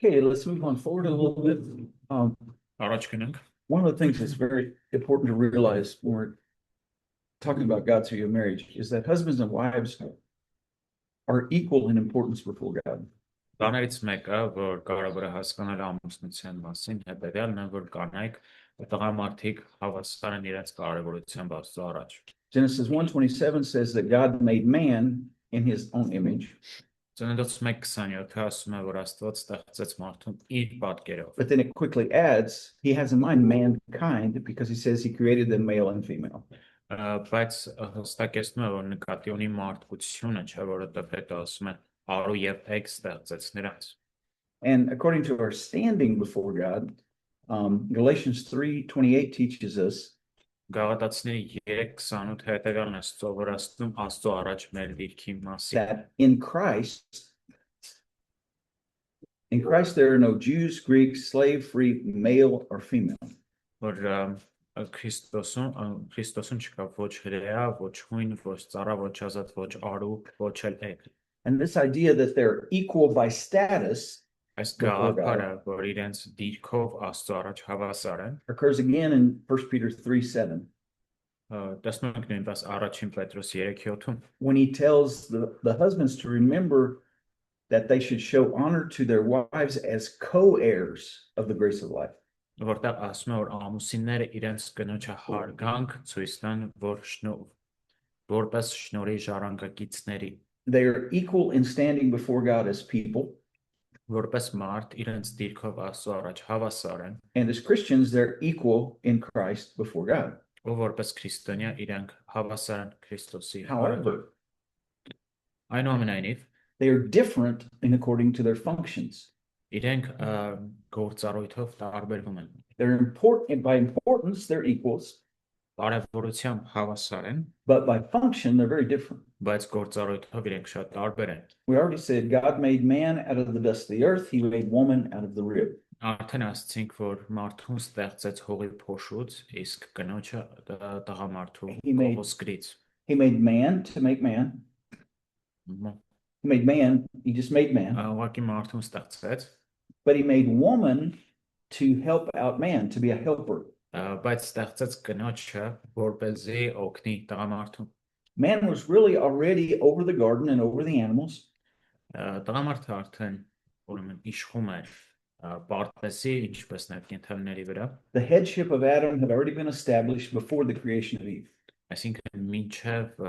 Okay, let's move on forward a little bit. Առաջ գնանք։ One of the things that's very important to realize when we're talking about God's view of marriage is that husbands and wives are equal in importance before God. Բաներից մեկը, որ կարևոր է հասկանալ ամուսնության մասին, հետևյալն է, որ կանայք տղամարդիկ հավասար են իրենց կարևորությամբ Աստծո առաջ։ Genesis 1:27 says that God made man in his own image. Ծննդոց 1:27-ը ասում է, որ Աստված ստեղծեց մարդուն իր պատկերով։ But then it quickly adds, he has in mind mankind because he says he created them male and female. Բայց հստակեցնում է, որ նկատի ունի մարդկությունը, չէ՞ որովհետև հետո ասում է արու եւ էգ ստեղծեց նրանց։ And according to our standing before God, Galatians 3:28 teaches us Գաղատացիների 3:28 հետևյալն է սովորացնում Աստծո առաջ մեր դիրքի մասին։ that in Christ there are no Jews, Greeks, slave, free, male or female. Որ Քրիստոսում չկա ոչ հրեա, ոչ հույն, ոչ ծառա, ոչ ազատ, ոչ արու, ոչ էլ էգ։ And this idea that they're equal by status Այս գաղափարը, որ իրենց դիրքով Աստծո առաջ հավասար են, occurs again in 1 Peter 3:7. Տեսնում ենք նույնպես առաջին Պետրոս 3:7-ում, when he tells the husbands to remember that they should show honor to their wives as co-heirs of the grace of life. որտեղ ասում է, որ ամուսինները իրենց կնոջը հարգանք ցույց տան, որպես շնորհի ժառանգակիցների, They are equal in standing before God as people, որպես մարդ իրենց դիրքով Աստծո առաջ հավասար են, and as Christians they're equal in Christ before God. ու որպես քրիստոնյա իրենք հավասար են Քրիստոսի առաջ։ However, Այնուամենայնիվ, they are different in according to their functions. իրենք գործառույթով տարբերվում են։ They're important by importance, they're equals, Կարևորությամբ հավասար են, but by function they're very different. բայց գործառույթով իրենք շատ տարբեր են։ We already said God made man out of the dust of the earth, he made woman out of the rib. Արդեն ասացինք, որ մարդուն ստեղծեց հողի փոշուց, իսկ կնոջը տղամարդու ոսկրից։ He made man to make man. He made man, he just made man. Ուղղակի մարդուն ստեղծեց, But he made woman to help out man, to be a helper. բայց ստեղծեց կնոջը, որպեսզի օգնի տղամարդուն։ Man was really already over the garden and over the animals. Տղամարդը արդեն ուրեմն իշխում էր պարտեզի, ինչպես նաև կենդանիների վրա։ The headship of Adam had already been established before the creation of Eve. Այսինքն մինչև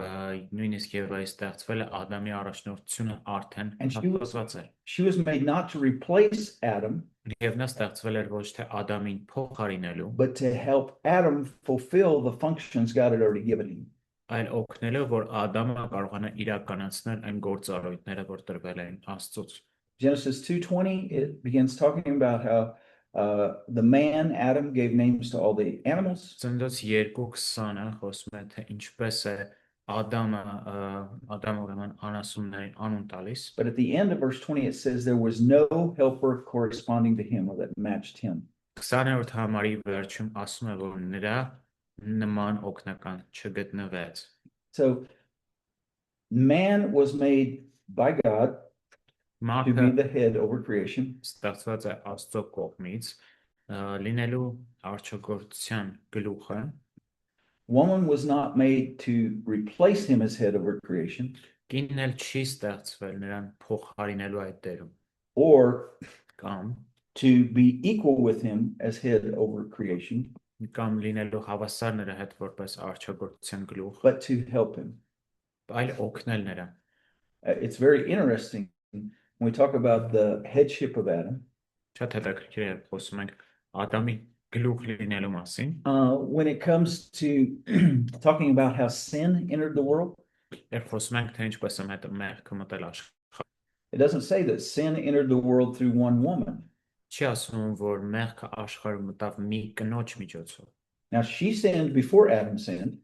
նույնիսկ Եվայի ստեղծվելը Ադամի առաջնորդությունը արդեն And հաստատված էր։ she was made not to replace Adam, Եվ նա ստեղծվել էր ոչ թե Ադամին փոխարինելու, but to help Adam fulfill the functions God had already given him. այլ օգնելու, որ Ադամը կարողանա իրականացնել այն գործառույթները, որ տրվել են Աստծուց։ Genesis 2:20, it begins talking about how the man Adam gave names to all the animals. Ծննդոց 2:20-ը խոսում է, թե ինչպես է Ադամը ուրեմն անասուններին անուն տալիս։ But at the end of verse 20 it says there was no helper corresponding to him or that matched him. 20-րդ համարի վերջում ասում է, որ նրա նման օգնական չգտնվեց։ So man was made by God to be the head over creation. Ստեղծված է Աստծո կողմից լինելու արժեքորցության գլուխը։ Woman was not made to replace him as head over creation. Կինն էլ չի ստեղծվել նրան փոխարինելու այդ դերում, Or կամ to be equal with him as head over creation, լինելու հավասար նրա հետ որպես արժեքորցության գլուխ, but to help him. այլ օգնել նրան։ It's very interesting when we talk about the headship of Adam. Շատ հետաքրքիր է խոսում ենք Ադամի գլուխ լինելու մասին։ When it comes to talking about how sin entered the world, Երբ խոսում ենք, թե ինչպես է մեղքը մտել աշխարհ, it doesn't say that sin entered the world through one woman. չի ասում, որ մեղքը աշխարհ մտավ մի կնոջ միջոցով։ Now she sinned before Adam sinned,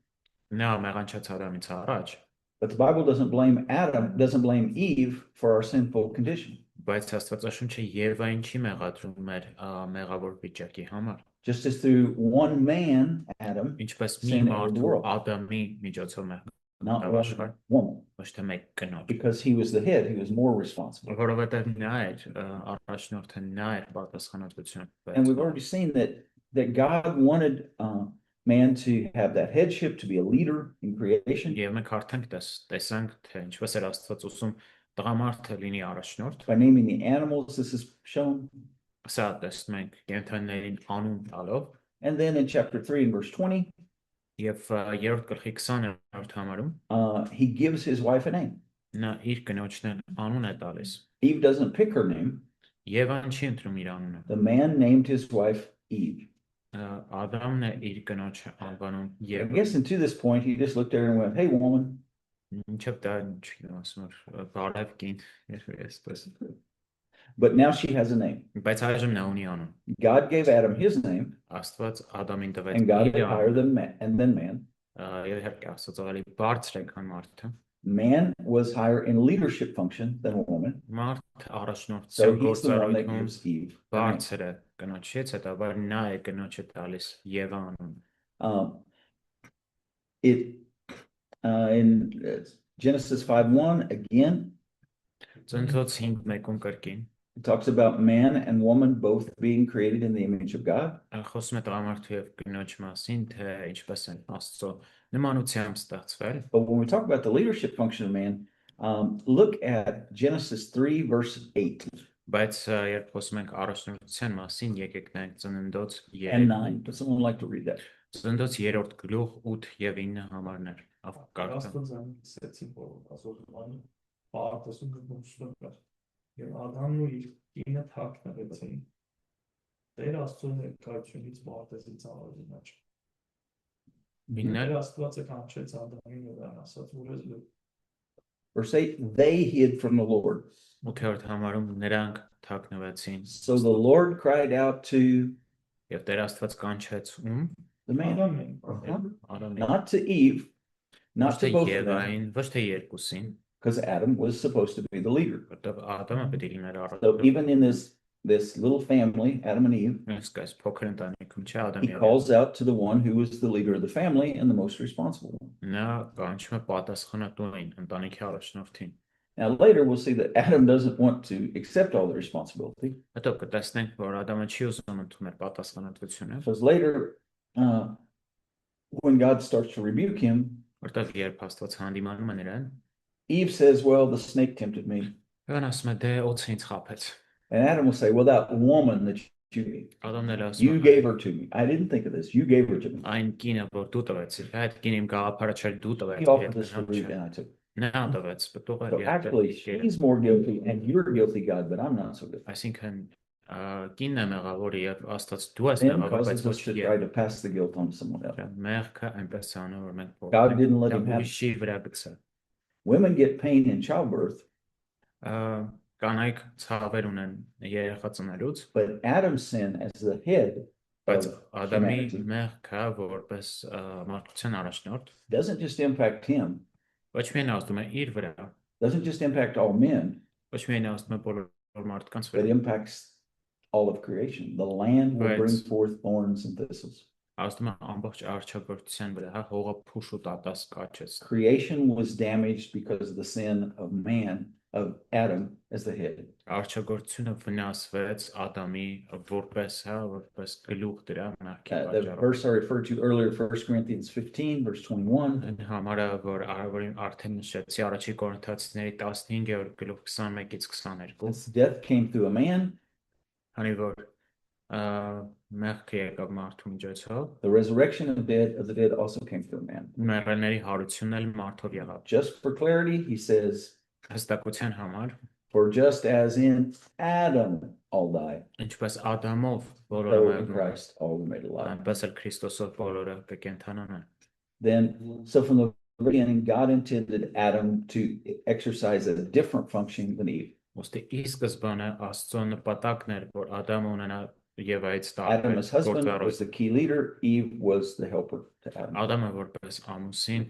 Նա մեղանչեց Ադամից առաջ, but the Bible doesn't blame Eve for our sinful condition. բայց Աստվածաշունչը Եվային չի մեղադրում մեր մեղավոր վիճակի համար։ Just as through one man, Adam, Ինչպես մի sin entered the մարդու world. Ադամի միջոցով մեղքը not one աշխարհ, woman. ոչ թե մեկ կնոջ, Because he was the head, he was more responsible. որովհետև նա էր առաջնորդը, նա էր պատասխանատվություն And we've վերցնում։ already seen that God wanted man to have that headship, to be a leader in creation. Եվ մենք արդեն տեսանք, թե ինչպես էր Աստված ուսում տղամարդը լինի առաջնորդ, By naming the animals, this is shown. սա տեսնում ենք կենդանիներին անուն տալով, And then in chapter 3 and verse 20, եւ 3-րդ գլխի 20-րդ համարում he gives his wife a name. նա իր կնոջն անուն է տալիս։ Eve doesn't pick her name. Եվան չի ընտրում իր անունը։ The man named his wife Eve. Ադամն է իր կնոջը անվանում I Եվ։ guess to this point, he just looked at her and went, "Hey, woman." Ինչեւ դա չգիտեմ ասում որ բարև կին այսպես։ But now she has a name. Բայց այժմ նա ունի անուն։ God gave Adam his name, Աստված Ադամին տվեց and God իր is higher անունը։ than man. And then man. Եվ իհարկե Աստված ավելի բարձր է քան մարդը։ Man was higher in leadership function than a woman. Մարդ առաջնորդ So ծեր he's the one that գործառույթում gives Eve her name. բարձր է կնոջից, հետո նա է կնոջը տալիս Եվա անուն։ In Genesis 5:1 again, Ծննդոց 5:1-ում կրկին it talks about man and woman both being created in the image of God. խոսում է տղամարդու եւ կնոջ մասին, թե ինչպես են Աստծո նմանությամբ ստեղծվել։ But when we talk about the leadership function of man, look at Genesis 3 verse 8 Բայց երբ խոսում ենք առաջնորդության մասին, եկեք նայենք ծննդոց and 3, 9. Does someone like to read that? ծննդոց 3-րդ գլուխ 8 եւ 9 համարներ։ Ավկարտը։ Աստվածան սեցին որ ազողման բարտասուն գտնուստներ եւ Ադամն ու իր կինը թաքնվեցին Տեր Աստծո ներկայությունից բարտեսից ավազինաչ Իններ Աստվածը կանչեց Ադամին ու նրան ասաց որ ես լու Verse 8, they hid from the Lord. 8-րդ համարում նրանք թաքնվեցին։ So the Lord cried out to Եվ Տեր Աստված կանչեց ում։ the man, Ադամին Ադամին։ not to Eve, not Ոչ to թե both of them, Եվային, ոչ թե երկուսին, because Adam was supposed to be the leader. որտեղ Ադամը պետք է լիներ So առաջնորդ։ even in this little family, Adam and Eve, Այսպես փոքր ընտանիքում չէ he Ադամը։ calls out to the one who was the leader of the family and the most responsible one. Նա կանչում է պատասխանատուին, ընտանիքի առաջնորդին։ Now later we'll see that Adam doesn't want to accept all the responsibility. Հետո կտեսնենք, որ Ադամը չի ուզում ընդունել պատասխանատվությունը, Because later, when God starts to rebuke him, որտեղ երբ Աստված հանդիմանում է նրան, Eve says, "Well, the snake tempted me." ԵՒան ասում է՝ դե օձը ինձ խաբեց։ And Adam will say, "Well, that woman that you gave, Ադամն էլ ասում you է, gave her to me. I didn't think of this. You gave her to me." այն կինը, որ դու տվեցիր, այդ կինը իմ գաղափարը չէր, դու He տվեցիր, offered հետ this to մնաց Eve չէ։ and I took it. Նա տվեց, պտուղը So actually, she's more guilty and you're guilty, God, but I'm not so good. Այսինքն կինն է մեղավոր եւ Աստված դու ես Sin մեղավոր, բայց causes ոչ us to ես։ try to pass the guilt on to someone else. Մեղքը այնպես է անում, որ մենք God didn't let him have- ուրիշի վրա գցել։ Women get pain in childbirth, Կանայք ցավեր ունեն երեխա ծնելուց, but Adam's sin as the head բայց of Ադամի humanity մեղքը որպես մարդկության առաջնորդ doesn't just impact him, ոչ միայն ազդում է իր վրա, doesn't just impact all men, ոչ միայն ազդում է բոլոր մարդկանց but վրա, impacts all of creation. The land will Right. bring forth thorns and thistles. ազդում է ամբողջ արչագործության վրա, հա, հողը փուշ ու տատաս կաչեց։ Creation was damaged because of the sin of man, of Adam as the head. Արչագործությունը վնասվեց Ադամի որպես, հա, որպես գլուխ դրա մեղքի The պատճառով։ verse I referred to earlier, 1 Corinthians 15, verse 21, Այն համարը, որ որին արդեն նշեցի առաջի Կորինթացիների 15-րդ գլուխ 21-ից 22, this death came through a man, քանի որ մեղքը եկավ մարդու միջոցով, the resurrection of the dead also came through a man. մեռելների հարությունն էլ մարդով եղավ։ Just for clarity, he says, Հստակության համար, for just as in Adam all die, ինչպես Ադամով բոլորը so in մեռնում են, Christ all were made alive. այնպես էլ Քրիստոսով բոլորը կկենդանանան։ Then, so from the beginning, God intended Adam to exercise a different function than Eve. Ոստի ի սկզբանե Աստծո նպատակն էր, որ Ադամը ունենա Եվայից Adam տարբեր as husband was գործառույթ։ the key leader, Eve was the helper to Adam. Ադամը որպես ամուսին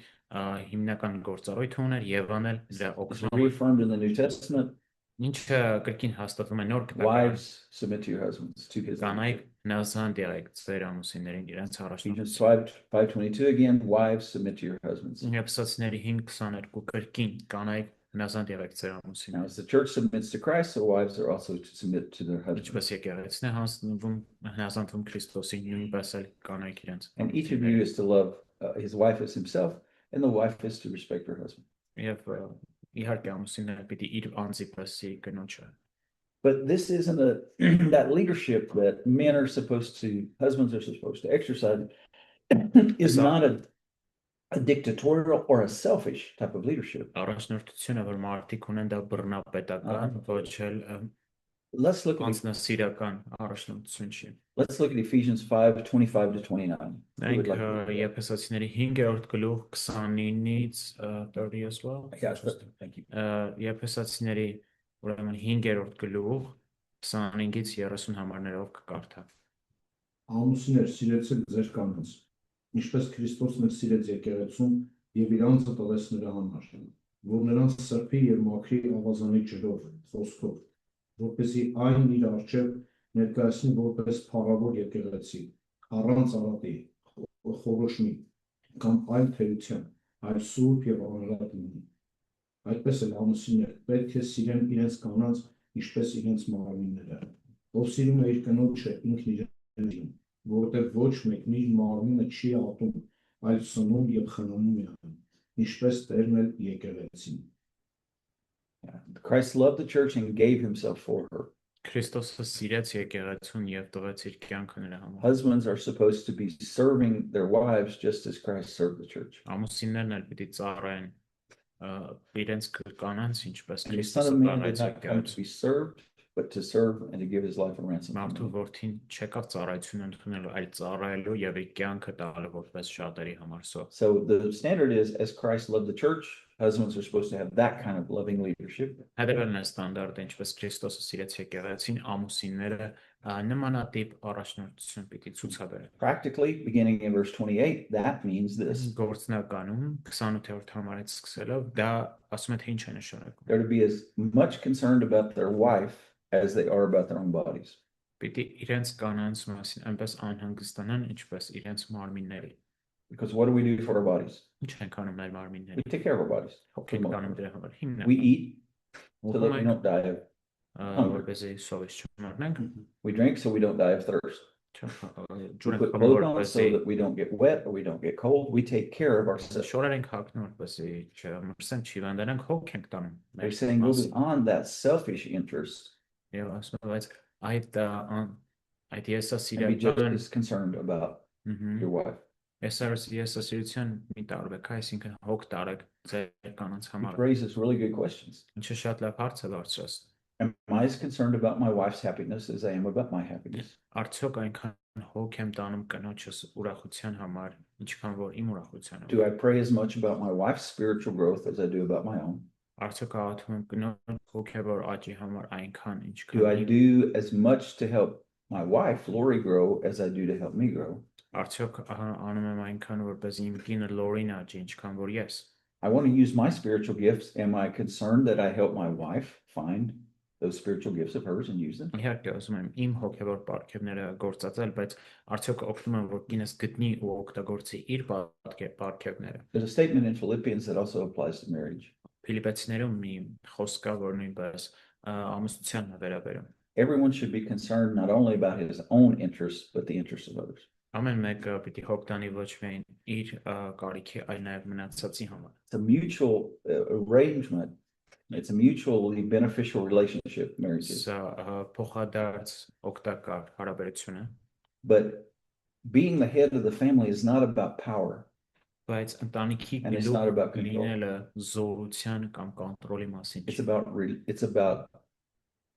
հիմնական գործառույթ ուներ, Եվան էլ դրա It's օգնող։ reaffirmed in the New Testament. Ինչը կրկին հաստատվում է նոր կտակարանում։ Wives, submit to your husbands, to his. Կանայք Հնազանդ եղեք ձեր ամուսիններին իրենց Ephesians առաջնորդին 5:22 again, wives submit to your husbands. Եփեսացիների 5:22 կրկին կանայք հնազանդ եղեք ձեր Now, ամուսիններին as the church submits to Christ, so wives are also to submit to their husbands. Ինչպես եկեղեցին է հանձնվում հնազանդվում Քրիստոսին նույնպես էլ կանայք իրենց And each of you is to love his wife as himself, and the wife is to respect her husband. Եվ իհարկե ամուսինները պիտի իր անձի պես սիրի կնոջը But this isn't that leadership that men are supposed to, husbands are supposed to exercise, is not a dictatorial or a selfish type of leadership. Առաջնորդությունը որ մարդիկ ունեն դա բռնապետական ոչ էլ Let's look at անձնասիրական առաջնորդություն չի let's look at Ephesians 5:25-29. Մենք Եփեսացիների 5-րդ գլուխ 29-ից 30 as well. Yeah, thank you. Եփեսացիների ուրեմն 5-րդ գլուխ 25-ից 30 համարներով կկարդա։ Ամուսիններ, սիրեցեք ձեր կանանց, ինչպես Քրիստոսն էլ սիրեց եկեղեցուն եւ իր անձը տվեց նրա համար, որ նրանց սրբի եւ մաքրի ավազանի ջրով, խոսքով, որպեսզի այն իր առջև ներկայացնի որպես փառավոր եկեղեցի, առանց արատի, խորոշմի կամ այլ թերության, այլ սուրբ եւ անարատ լինի։ Այդպես էլ ամուսիններ պետք է սիրեն իրենց կանանց, ինչպես իրենց մարմինները։ Ով սիրում է իր կնոջը ինքն իրեն, որովհետև ոչ մեկն իր մարմինը չի ատում, այլ սնում եւ խնամում է, ինչպես Տերն էլ եկեղեցին։ Christ loved the church and gave himself for her. Քրիստոսը սիրեց եկեղեցուն եւ տվեց իր կյանքը նրա համար։ Husbands are supposed to be serving their wives just as Christ served the church. Ամուսիններն էլ պիտի ծառայեն իրենց կանանց ինչպես And the Son Քրիստոսը of Man did ծառայեց not come to եկեղեցուն։ be served, but to serve and to give his life a ransom. Մարդու որդին չեկավ ծառայություն ընդունելու, այլ ծառայելու եւ իր կյանքը տալու որպես շատերի համար սո։ So the standard is, as Christ loved the church, husbands are supposed to have that kind of loving leadership. Հետևելն է ստանդարտը, ինչպես Քրիստոսը սիրեց եկեղեցին, ամուսինները նմանատիպ առաջնորդություն պիտի ցուցաբերեն։ Practically, beginning in verse 28, that means this. Գործնականում 28-րդ համարից սկսելով դա ասում է թե ինչ է նշանակում։ They're to be as much concerned about their wife as they are about their own bodies. Պիտի իրենց կանանց մասին այնպես անհանգստանան, ինչպես իրենց մարմինների։ Because what do we do for our bodies? Ինչ ենք անում մեր We մարմինների։ take care of our bodies. Հոգ ենք անում դրա համար։ We Հիմնական eat so that we don't die of, որպեսզի սովից չմեռնենք, we drink so we don't die of thirst. We ջուր put ենք clothes խմում on so որպեսզի that we don't get wet or we don't get cold. We take care of ourselves. շորեր ենք հագնում որպեսզի չմրսենք, չիվանդանանք, հոգ ենք տանում։ They're saying go beyond that selfish interest Եվ ասում եմ, բայց այդ եսա and be just սիրական as concerned about your wife. եսա սիրության մի տարբեր, այսինքն հոգ տարեք ձեր կանանց Which համար։ raises really good questions. Ինչը շատ լավ հարց է դարձրած։ Am I as concerned about my wife's happiness as I am about my happiness? Արդյոք այնքան հոգ եմ տանում կնոջս ուրախության համար, ինչքան որ իմ ուրախության Do համար։ I pray as much about my wife's spiritual growth as I do about my own? Արդյոք աղոթում եմ կնոջ հոգևոր աճի համար այնքան, Do ինչքան I do as much to help my wife, Lori, grow as I do to help me grow? Արդյոք անում եմ այնքան որպես իմ կինը Լորին աճի, ինչքան որ ես։ I want to use my spiritual gifts. Am I concerned that I help my wife find those spiritual gifts of hers and use them? Իհարկե ասում եմ իմ հոգևոր պարգևները գործածել, բայց արդյոք օգնում եմ որ կինս գտնի ու օգտագործի իր պարգևները։ There's a statement in Philippians that also applies to marriage. Ֆիլիպեցիներում մի խոսք կա, որ նույնպես ամուսնությանն է վերաբերում։ Everyone should be concerned not only about his own interests, but the interests of others. Ամեն մեկը պիտի հոգ տանի ոչ միայն իր կարիքի, այլ նաև մնացածի համար։ It's a mutual arrangement. It's a mutually beneficial relationship, marriages. Սա փոխադարձ օգտակար հարաբերություն է, But being the head of the family is not about power. բայց ընտանիքի And it's not about գլուխ control. լինելը զորության կամ կոնտրոլի մասին It's չի։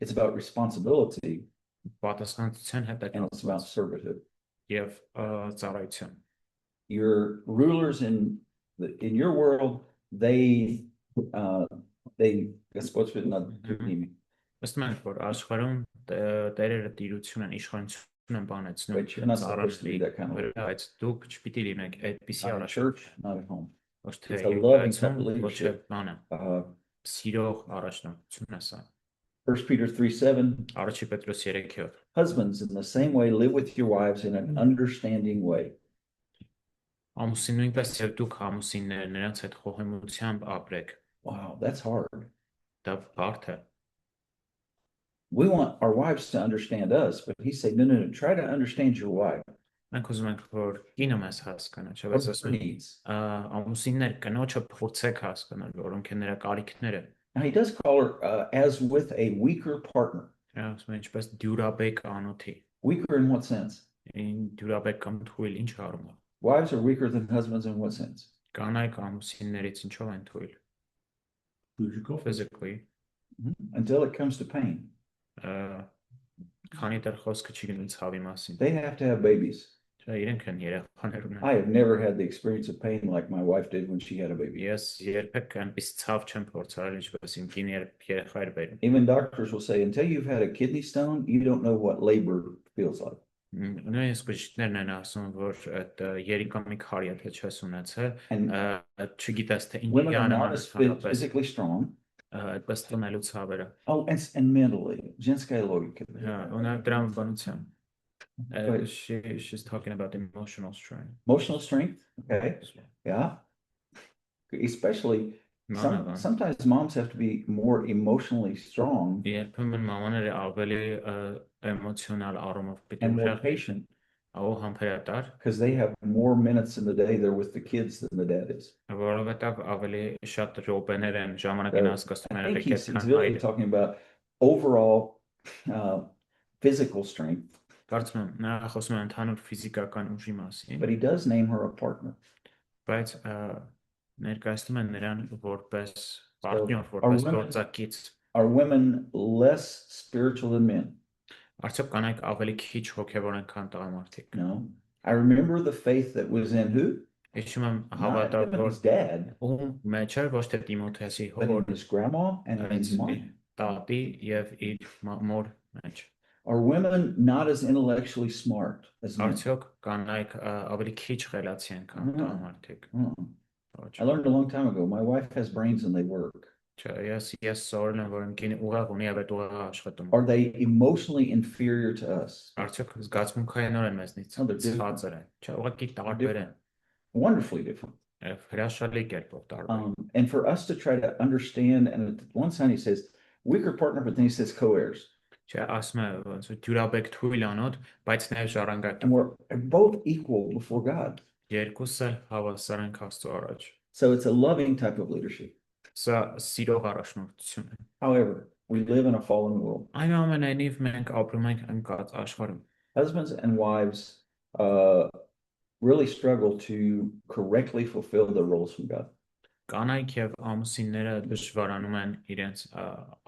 it's about responsibility Պատասխանատվության and հետ it's about servanthood. եւ ծառայություն։ Your rulers in your world, they that's supposed to be not Ըստ մենք որ աշխարհում տերերը տիրություն են, իշխանություն են բանեցնում, But you're not supposed to be that kind of way. բայց դուք չպիտի լինեք այդպիսի Not in առաջ church, not at home. ոչ թե It's a loving եկեղեցում, type of ոչ թե leadership. բանը, Uh, սիրող առաջնորդություն է սա։ 1 Peter 3:7, Առաջի Պետրոս 3:7 husbands in the same way live with your wives in an understanding way. Ամուսին նույնպես եւ դուք ամուսինները նրանց հետ խոհեմությամբ ապրեք Wow, that's hard. դա բարդ է We want our wives to understand us, but he said, no, try to understand your wife. մենք ուզում ենք որ կինը մեզ հասկանա չէ՞ What բայց her ասում ենք needs. ամուսիններ կնոջը փորձեք հասկանալ որոնք են նրա կարիքները Now he does call her as with a weaker partner. ասում են ինչպես դյուրաբեկ անոթի Weaker in what sense? դյուրաբեկ կամ թույլ ինչ առումով Wives are weaker than husbands in what sense? կանայք ամուսիններից ինչով են թույլ Ֆիզիկով physically Until it comes to pain. քանի դեռ խոսքը չի գնում ցավի մասին They have to have babies. չէ իրենք են երեխաներ ունեն I have never had the experience of pain like my wife did when she had a baby. ես երբեք այնպես ցավ չեմ փորձել ինչպես իմ կին երեխա էր բերում Even doctors will say, until you've had a kidney stone, you don't know what labor feels like. նույնիսկ բժիշկներն են ասում որ այդ երիկամի քարի եթե չես ունեցել And չգիտես թե women ինչի are not անման as physically strong. այդպես տնելու ցավերը Oh, and mentally. Женская логика. ունա դրամաբանության But she's talking about emotional strength emotional strength. Okay. Yeah. Especially մանավանդ sometimes moms have to be more emotionally strong երբեմն մամաները ավելի էմոցիոնալ առումով պիտի and more ուժեղ patient ո համբերատար because they have more minutes in the day they're with the kids than the dad is. որովհետև ավելի շատ րոպեներ են ժամանակին հասկացում I են think եկել he's really talking about overall physical strength, կարծում եմ նա խոսում է ընդհանուր ֆիզիկական ուժի մասին but he does name her a partner. բայց ներկայացնում են նրան որպես So պարտներ, are որպես women, գործակից are women less spiritual than men? արդյոք կանայք ավելի քիչ հոգևոր են քան տղամարդիկ No. I remember the faith that was in who? հիշում եմ Not հավատալ him and որ his dad, ում մեջ էր ոչ թե Տիմոթեոսի but in հոր his grandma and in his mom. տատի եւ իր մոր մեջ Are women not as intellectually smart as men? արդյոք կանայք ավելի քիչ խելացի են քան տղամարդիկ I ոչ learned a long time ago. My wife has brains and they work. չէ ես սովորել եմ որ իմ կինը ուղղ ունի եւ այդ ուղղը աշխատում Are they emotionally inferior to us? արդյոք զգացմունքայինորեն մեզնից No, they're different. ցածր են չէ ուղղակի տարբեր են Wonderfully different. եւ հրաշալի կերպով տարբեր And for us to try to understand, and at one side he says weaker partner, but then he says co-heirs. չէ ասում է ոնց որ դյուրաբեկ թույլ անոտ բայց նաեւ ժառանգակ And we're both equal before God. երկուսը հավասար են Աստծո առաջ So it's a loving type of leadership. սա սիրող առաջնորդություն է However, we live in a fallen world. այնուամենայնիվ մենք ապրում ենք ընկած աշխարհում Husbands and wives really struggle to correctly fulfill their roles from God. կանայք եւ ամուսինները դժվարանում են իրենց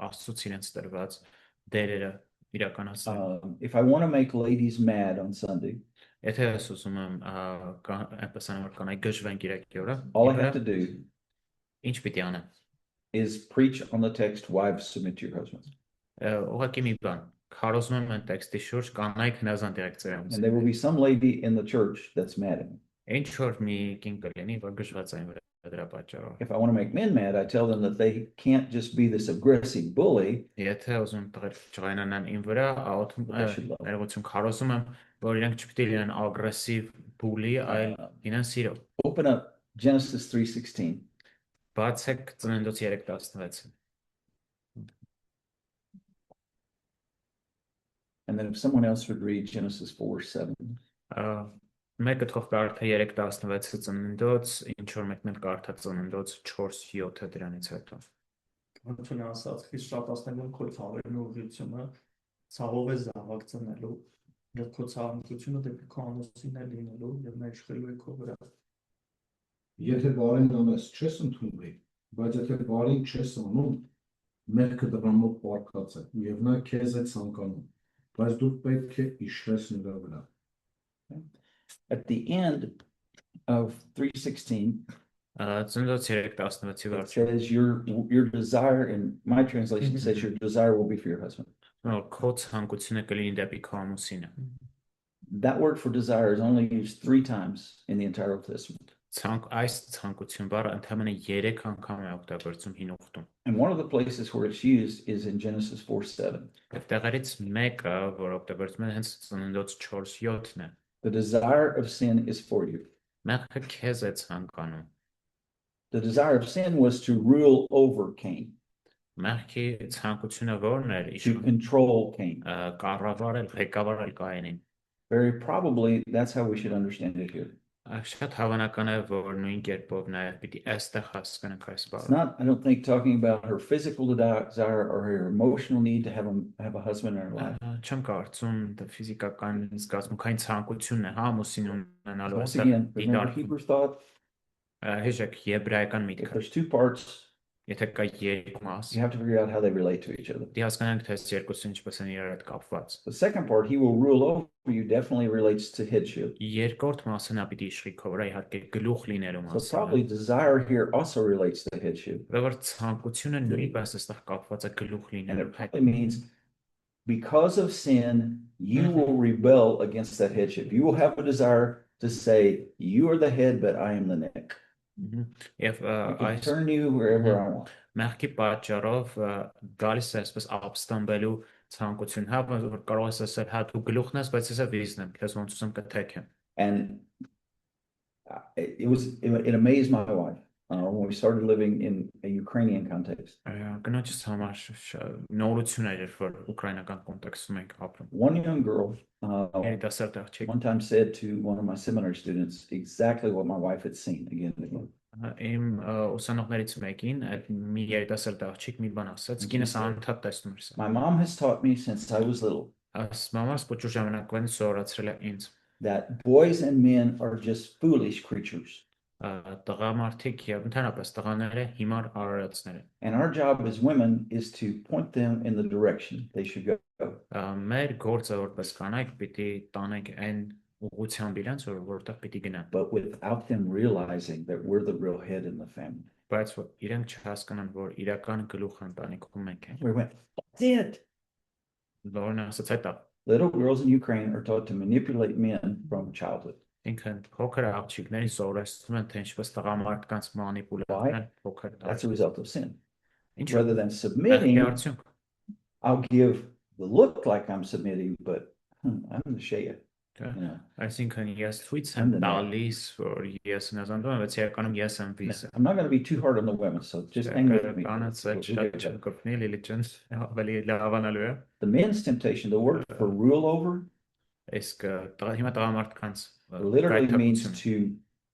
Աստծոց իրենց տրված դերերը իրականացնել If I want to make ladies mad on Sunday, եթե ես ուզում եմ այնպես անեմ կանայք գժվեն Կիրակի օրը all I have to do ինչ պիտի անեմ is preach on the text, wives submit to your husbands. ուղղակի մի բան քարոզում եմ այն տեքստի շուրջ կանայք հնազանդ եղեք ձեր And there will be some lady in the church that's mad at me. ինչ որ մի կին կլինի որ գժված այն վրա դրա պատճառով If I want to make men mad, I tell them that they can't just be this aggressive bully. եթե ուզում տղեր ճղայնանան ին վրա ներողություն քարոզում եմ որ իրենք չպիտի լինեն ագրեսիվ բուլի այլ ինան սիրո Open up Genesis 3:16. բացեք ծննդոց 3:16 And then if someone else would read Genesis 4:7. մեկը թող կարդա 3:16-ը ծննդոց ինչ որ մեկն էլ կարդա ծննդոց 4:7-ը դրանից հետո Ոնց ասած քիչ շատացնելու քո ցավերն ու ուղղությունը ցավով է զավակ ծնելու եւ քո ցավությունը դեպի քո ամուսինն է լինելու եւ մեջխելու է քո վրա Եթե բարին անես, չես ընդունվի, բայց եթե բարին չես անում, մեղքը դրա մոտ պարկած է եւ նա քեզ է ցանկանում, բայց դու պետք է իշխես նրա վրա At the end of 3:16, ծննդոց 3:16-ի it վերջ says your desire, and my translation says your desire will be for your husband. քո ցանկությունը կլինի դեպի քո ամուսինը That word for desire is only used 3 times in the entire Old Testament. այս ցանկություն բառը ընդհանրապես 3 անգամ է օգտագործում հին ուխտում։ And one of the places where it's used is in Genesis 4:7. Եվ տեղերից մեկը, որ օգտագործում են հենց Ծննդոց 4:7-ն է։ The desire of sin is for you. Մեղքը քեզ է ցանկանում։ The desire of sin was to rule over Cain, Մեղքի ցանկությունը որն էր to control Cain. կառավարել, ղեկավարել Կայենին։ Very probably that's how we should understand it here. Շատ հավանական է, որ նույն կերպով նաև պիտի այստեղ հասկանանք այս It's բառը։ not, I don't think, talking about her physical desire or her emotional need to have a husband in her life. Չեմ կարծում դա ֆիզիկական զգացմունքային ցանկությունն է, ամուսին ունենալու Once այստեղ again, remember դիտարկում։ Hebrews thought, Հիշեք եբրայական if միտքը, there's two parts, եթե կա երկու մաս, you have to figure out how they relate to each other. դի հասկանանք թե այս երկուսը ինչպես են իրար հետ կապված։ The second part, he will rule over you, definitely relates to headship. Երկրորդ մասը նա պիտի իշխի քո վրա, իհարկե գլուխ լինելու So մասը։ probably desire here also relates to headship. Որ ցանկությունը նույնպես այստեղ կապված է գլուխ And լինելու it հետ։ probably means because of sin, you will rebel against that headship. You will have a desire to say, you are the head, but I am the neck. Եվ I can այս turn you wherever I want. մեղքի պատճառով գալիս է այսպես ապստամբելու ցանկություն, հա, որ կարող ես ասել, հա դու գլուխն ես, բայց ես վիզն եմ, քեզ ոնց ուզում կթեքեմ։ And it amazed my wife when we started living in a Ukrainian context. Կնոջս համար նորություն էր, որ ուկրաինական կոնտեքստում ենք ապրում։ One young girl Երիտասարդ աղջիկ one time said to one of my seminary students exactly what my wife had seen again and again. իմ ուսանողներից մեկին այդ մի երիտասարդ աղջիկ մի բան ասաց, կինս անընդհատ տեսնում էր սա։ My mom has taught me since I was little Այս մամաս փոքր ժամանակվանից սովորացրել է ինձ։ that boys and men are just foolish creatures. Տղամարդիկ եւ ընդհանրապես տղաները հիմար արարածներ են։ And our job as women is to point them in the direction they should go. Մեր գործը որպես կանայք պիտի տանենք այն ուղղությամբ իրենց, որտեղ պիտի գնան։ But without them realizing that we're the real head in the family. Բայց որ իրենք չհասկանան, որ իրական գլուխը ընտանիքում մենք ենք։ We went, that's it. Լորն ասաց այդա։ Little girls in Ukraine are taught to manipulate men from childhood. Ինքն փոքր աղջիկներին սովորեցնում են թե ինչպես տղամարդկանց մանիպուլացնել փոքր։ That's a result of sin. Ինչ Rather than submitting, արդյունք։ I'll give the look like I'm submitting, but I'm the shea. Այսինքն ես ցույց I'm եմ the man. տալիս, որ ես հնազանդում եմ, բայց իրականում ես եմ վիզը։ I'm not going to be too hard on the women, so just hang with me. Կանացել We'll get շատ it. չկրկնի լիլիճն ավելի լավանալու է։ The men's temptation, the word for rule over, Իսկ հիմա տղամարդկանց literally means կայքակցություն to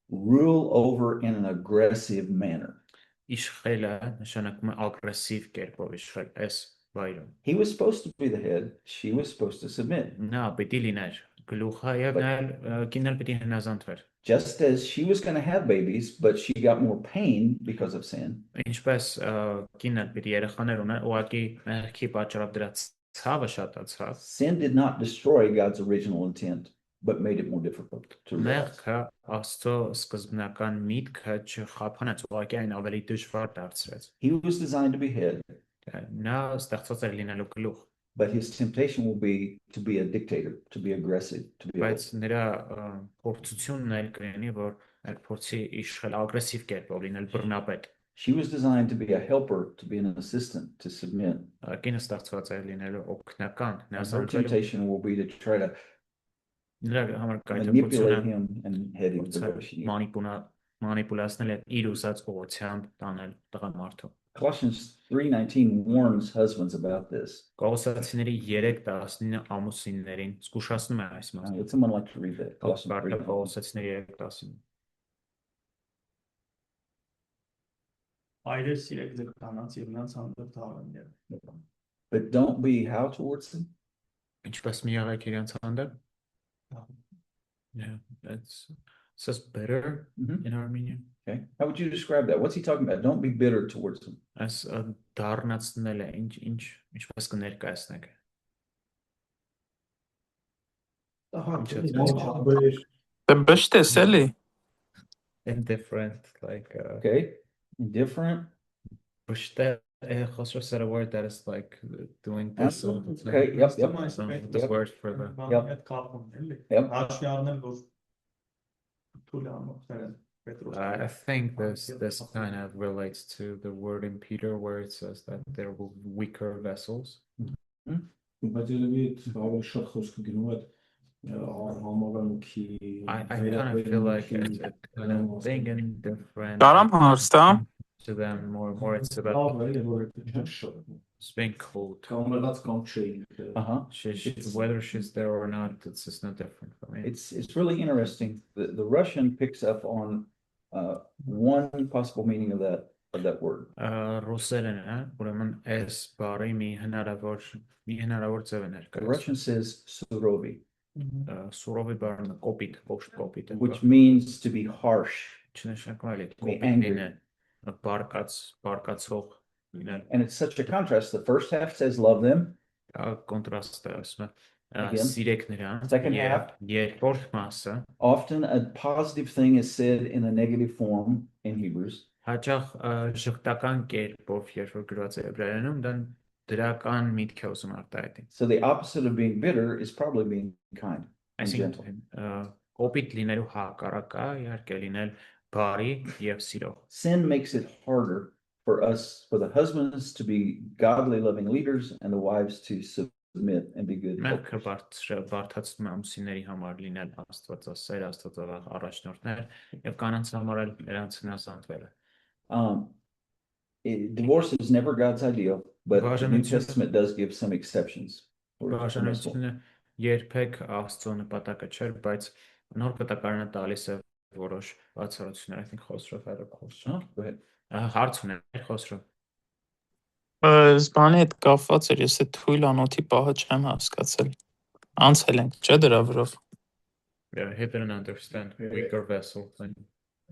rule over in an aggressive manner. իշխելը նշանակում է ագրեսիվ կերպով իշխել այս վայրում։ He was supposed to be the head, she was supposed to submit. Նա պիտի լիներ գլուխը եւ նա կինն պիտի հնազանդվեր։ Just as she was going to have babies, but she got more pain because of sin. Ինչպես կինն պիտի երեխաներ ունենա, ուղղակի մեղքի պատճառով դրա ցավը շատացավ։ Sin did not destroy God's original intent, but made it more difficult to realize. Մեղքը Աստծո սկզբնական միտքը չխափանեց, ուղղակի այն ավելի դժվար դարձրեց։ He was designed to be head, Նա ստեղծված էր լինելու գլուխ, but his temptation will be to be a dictator, to be aggressive, to be բայց նրա փորձությունն էլ կլինի, որ այդ փորձի իշխել ագրեսիվ կերպով լինել բռնապետ։ She was designed to be a helper, to be an assistant, to submit. Կինը ստեղծված է լինելու օգնական, And her հնազանդվելու։ temptation will be to try to Նրա համար manipulate կայքակցությունը him and head him to where she needs. մանիպուլացնել եւ իր ուզած ուղղությամբ տանել տղամարդու։ Colossians 3:19 warns husbands about this. Կողոսացիների 3:19 ամուսիններին զգուշացնում է այս մասը։ Would someone like to read that? Colossians Բարդ 3:19. Կողոսացիների 3:19։ Այրեր սիրեք ձեր կանանց եւ նրանց հանդեպ թաղաններ։ But don't be how towards them? Ինչպես մի եղեք իրենց հանդեպ։ Yeah, that's says better Mhm. in Armenian. Okay. How would you describe that? What's he talking about? Don't be bitter towards them. Այս դառնացնել է ինչպես կներկայացնեք։ Բշտես էլի։ Indifferent, like Okay. Indifferent. Pushte Khosrow said a word that is like doing this. Okay. Yep. The word for the Այդ կապում էլի։ Yep. Հաշվի առնել որ թույլ անողներ են։ I think this kind of relates to the word in Peter where it says that there will be weaker vessels. Բայց երևի այդ ավելի շատ խոսքը գնում է համավանքի I kind of feel like it's kind of being indifferent Կարամ հարցնա։ to them more it's about it's being cold. կամելած կամ չէ Whether she's there or not, it's just not different for me. It's really interesting. The Russian picks up on one possible meaning of that word. Ռուսերենը, ուրեմն այս բառի մի հնարավոր ձև է The ներկայացնում։ Russian says surovi, Սուրովի բառը կոպիտ, կոշտ կոպիտ է։ which means to be harsh. Չնշանակում է be կոպիտ angry. լինել, բարկացող լինել։ And it's such a contrast. The first half says love them. Կոնտրաստ է ասում է։ Again. Սիրեք նրանց։ Second Եվ half. երկրորդ մասը Often a positive thing is said in a negative form in Hebrews. հաճախ ժխտական կերպով երբ որ գրված է եբրայերենում, դա դրական միտք է ուզում արտահայտել։ So the opposite of being bitter is probably being kind and gentle. Այսինքն կոպիտ լինելու հակառակը իհարկե լինել բարի եւ սիրող։ Sin makes it harder for the husbands to be godly, loving leaders and the wives to submit and be good. Մեղքը բարդացնում է ամուսինների համար լինել աստվածասեր, աստվածավախ առաջնորդներ եւ կանանց համար էլ նրանց հնազանդվելը։ Divorce is never God's ideal, but the New Բաժանությունը- Testament does give some exceptions. for permissible. Բաժանությունը երբեք Աստծո նպատակը չէր, բայց նոր կտակարանը տալիս է որոշ բացառություններ։ I think Խոսրով had a question. Oh, go ahead. Հարց ուներ Խոսրով։ Զբանի հետ կապված էր, ես այդ թույլ անոթի պահը չեմ հասկացել։ Անցել ենք, չէ՞ դրա վրով։ Yeah, he didn't understand weaker vessel thing.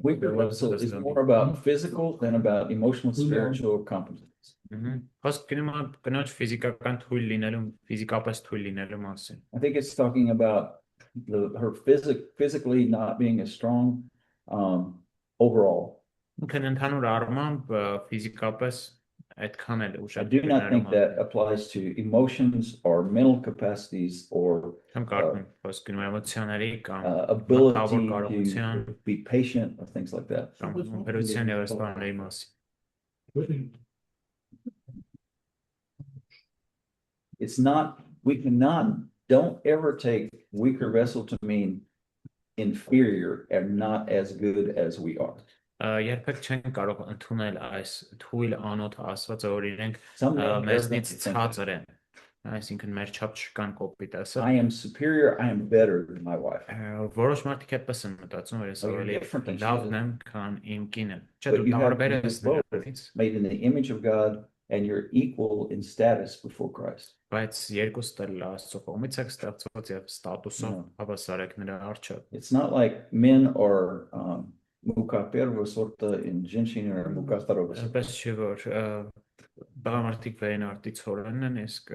Weaker vessel is more about physical than about emotional, spiritual competence. Խոսք գնում է կնոջ ֆիզիկական թույլ լինելու, ֆիզիկապես թույլ լինելու մասին։ I think it's talking about her physically not being as strong overall. Ինքն ընդհանուր առմամբ ֆիզիկապես այդքան էլ I ուժեղ do not think that applies to emotions or mental capacities or Չեմ կարծում խոսք գնում է էմոցիաների կամ ability մտավոր կարողության to be patient or things like that. կամ հերոսյան եւ այս բաների մասին։ It's not, don't ever take weaker vessel to mean inferior and not as good as we are. Երբեք չեն կարող ընդունել այս թույլ անոթ ասվածը, որ իրենք Some men մեզնից arrogantly think that. ցածր են։ Այսինքն մեր չափ չկան կոպիտ ասը։ I am superior, I am better than my wife. Որոշ մարդիկ այդպես են մտածում, որ ես Oh, you're ավելի different than she լավն is. եմ, քան իմ կինը։ Չէ, But դու you have տարբեր to be ես both. նրանից, Made in the image of God and you're equal in status before Christ. բայց երկուստ էլ Աստծո կողմից եք ստեղծված եւ ստատուսով No. հավասար եք նրա առջև։ It's not like men are muka первого сорта in женщины or muka второго сорта. Այնպես չէ, որ բաղամարտիկ վերնարտի ցորենն են, իսկ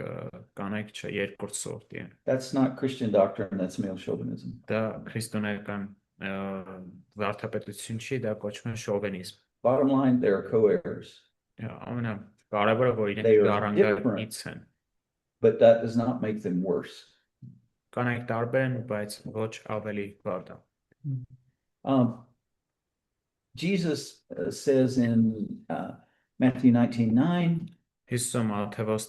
կանայք չէ, երկրորդ սորտի են։ That's not Christian doctrine, that's male chauvinism. Դա քրիստոնեական վարդապետություն չի, դա կոչվում է շովինիզմ։ Bottom line, they are co-heirs, Ամենակարևորը որ They իրենք are գառանգից են։ but that does not make them worse. Կանայք տարբեր են, բայց ոչ ավելի բարդ։ Jesus says in Matthew 19:9 Հիսուսը Մատթեոս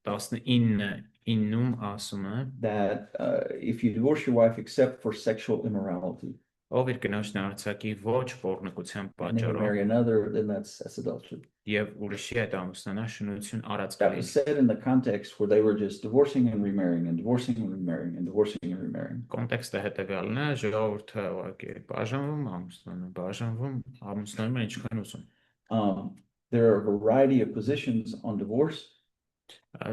19:9-ում ասում է. that if you divorce your wife except for sexual immorality Ով իր կնոջն արձակի ոչ բորնկության and then you պատճառով marry another, then that's adultery. եւ ուրիշի հետ ամուսնանա շնություն արած That was said in the context where they were just divorcing and remarrying and divorcing and remarrying and divorcing and remarrying. Կոնտեքստը հետեւյալն է, ժողովուրդը ուղղակի բաժանվում, ամուսնանում են ինչքան ուզում։ There are a variety of positions on divorce.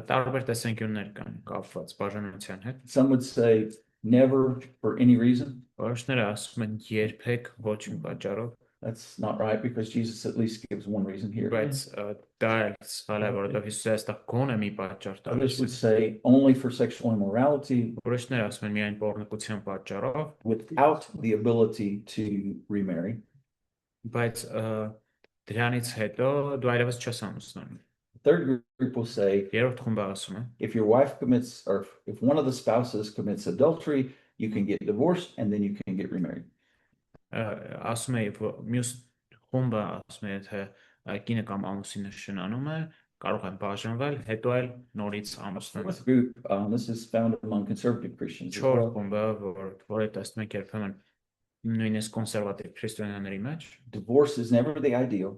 Տարբեր տեսանկյուններ կան կապված բաժանության հետ։ Some would say never for any reason. Որոշները ասում են երբեք ոչ մի պատճառով, That's not right because Jesus at least gives one reason here. բայց դա էլ սխալ է, որովհետեւ Հիսուսը այստեղ գոնե մի պատճառ տալիս Others է։ would say only for sexual immorality Որոշները ասում են միայն բորնկության պատճառով, without the ability to remarry. բայց դրանից հետո դու այլևս չես ամուսնանում։ Third group will say Երրորդ խումբը ասում է, if your wife commits or if one of the spouses commits adultery, you can get divorced and then you can get remarried. ասում է մյուս խումբը ասում է թե կինը կամ ամուսինը շնանում է կարող են բաժանվել հետո էլ նորից ամուսնան Fourth group, this is found among conservative Christians as չոր well. խումբը որը տեսնում եք երբեմն նույնիսկ կոնսերվատիվ քրիստոնյաների մեջ Divorce is never the ideal,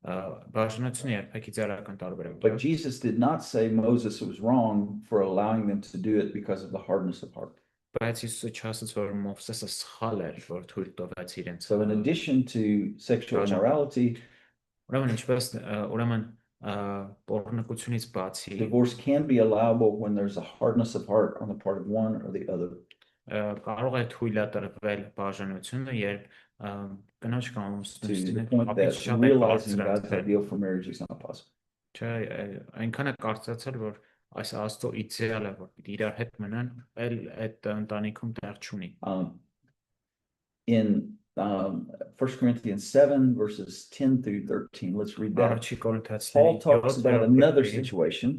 բաժանությունը երբեք իդեալական տարբերակ but Jesus did not say Moses was wrong for allowing them to do it because of the hardness of heart. բայց Հիսուսը չասաց որ Մովսեսը սխալ էր որ թույլ տվեց իրենց So in addition to sexual immorality, ուրեմն ինչպես ուրեմն պոռնկությունից բացի divorce can be allowable when there's a hardness of heart on the part of one or the other. կարող է թույլատրվել բաժանությունը երբ կնոջ կամ To ամուսնությունը the point ավելի that շատ է realizing God's բարձրացել ideal for marriage is not possible. չէ այնքան է կարծացել որ այս աստծո իդեալը որ պիտի իրար հետ մնան էլ այդ ընտանիքում տեղ չունի In 1 Corinthians 7, verses 10 through 13, let's read that. Առաջի Կորինթացիների Paul talks about 7-րդ another գլխի situation,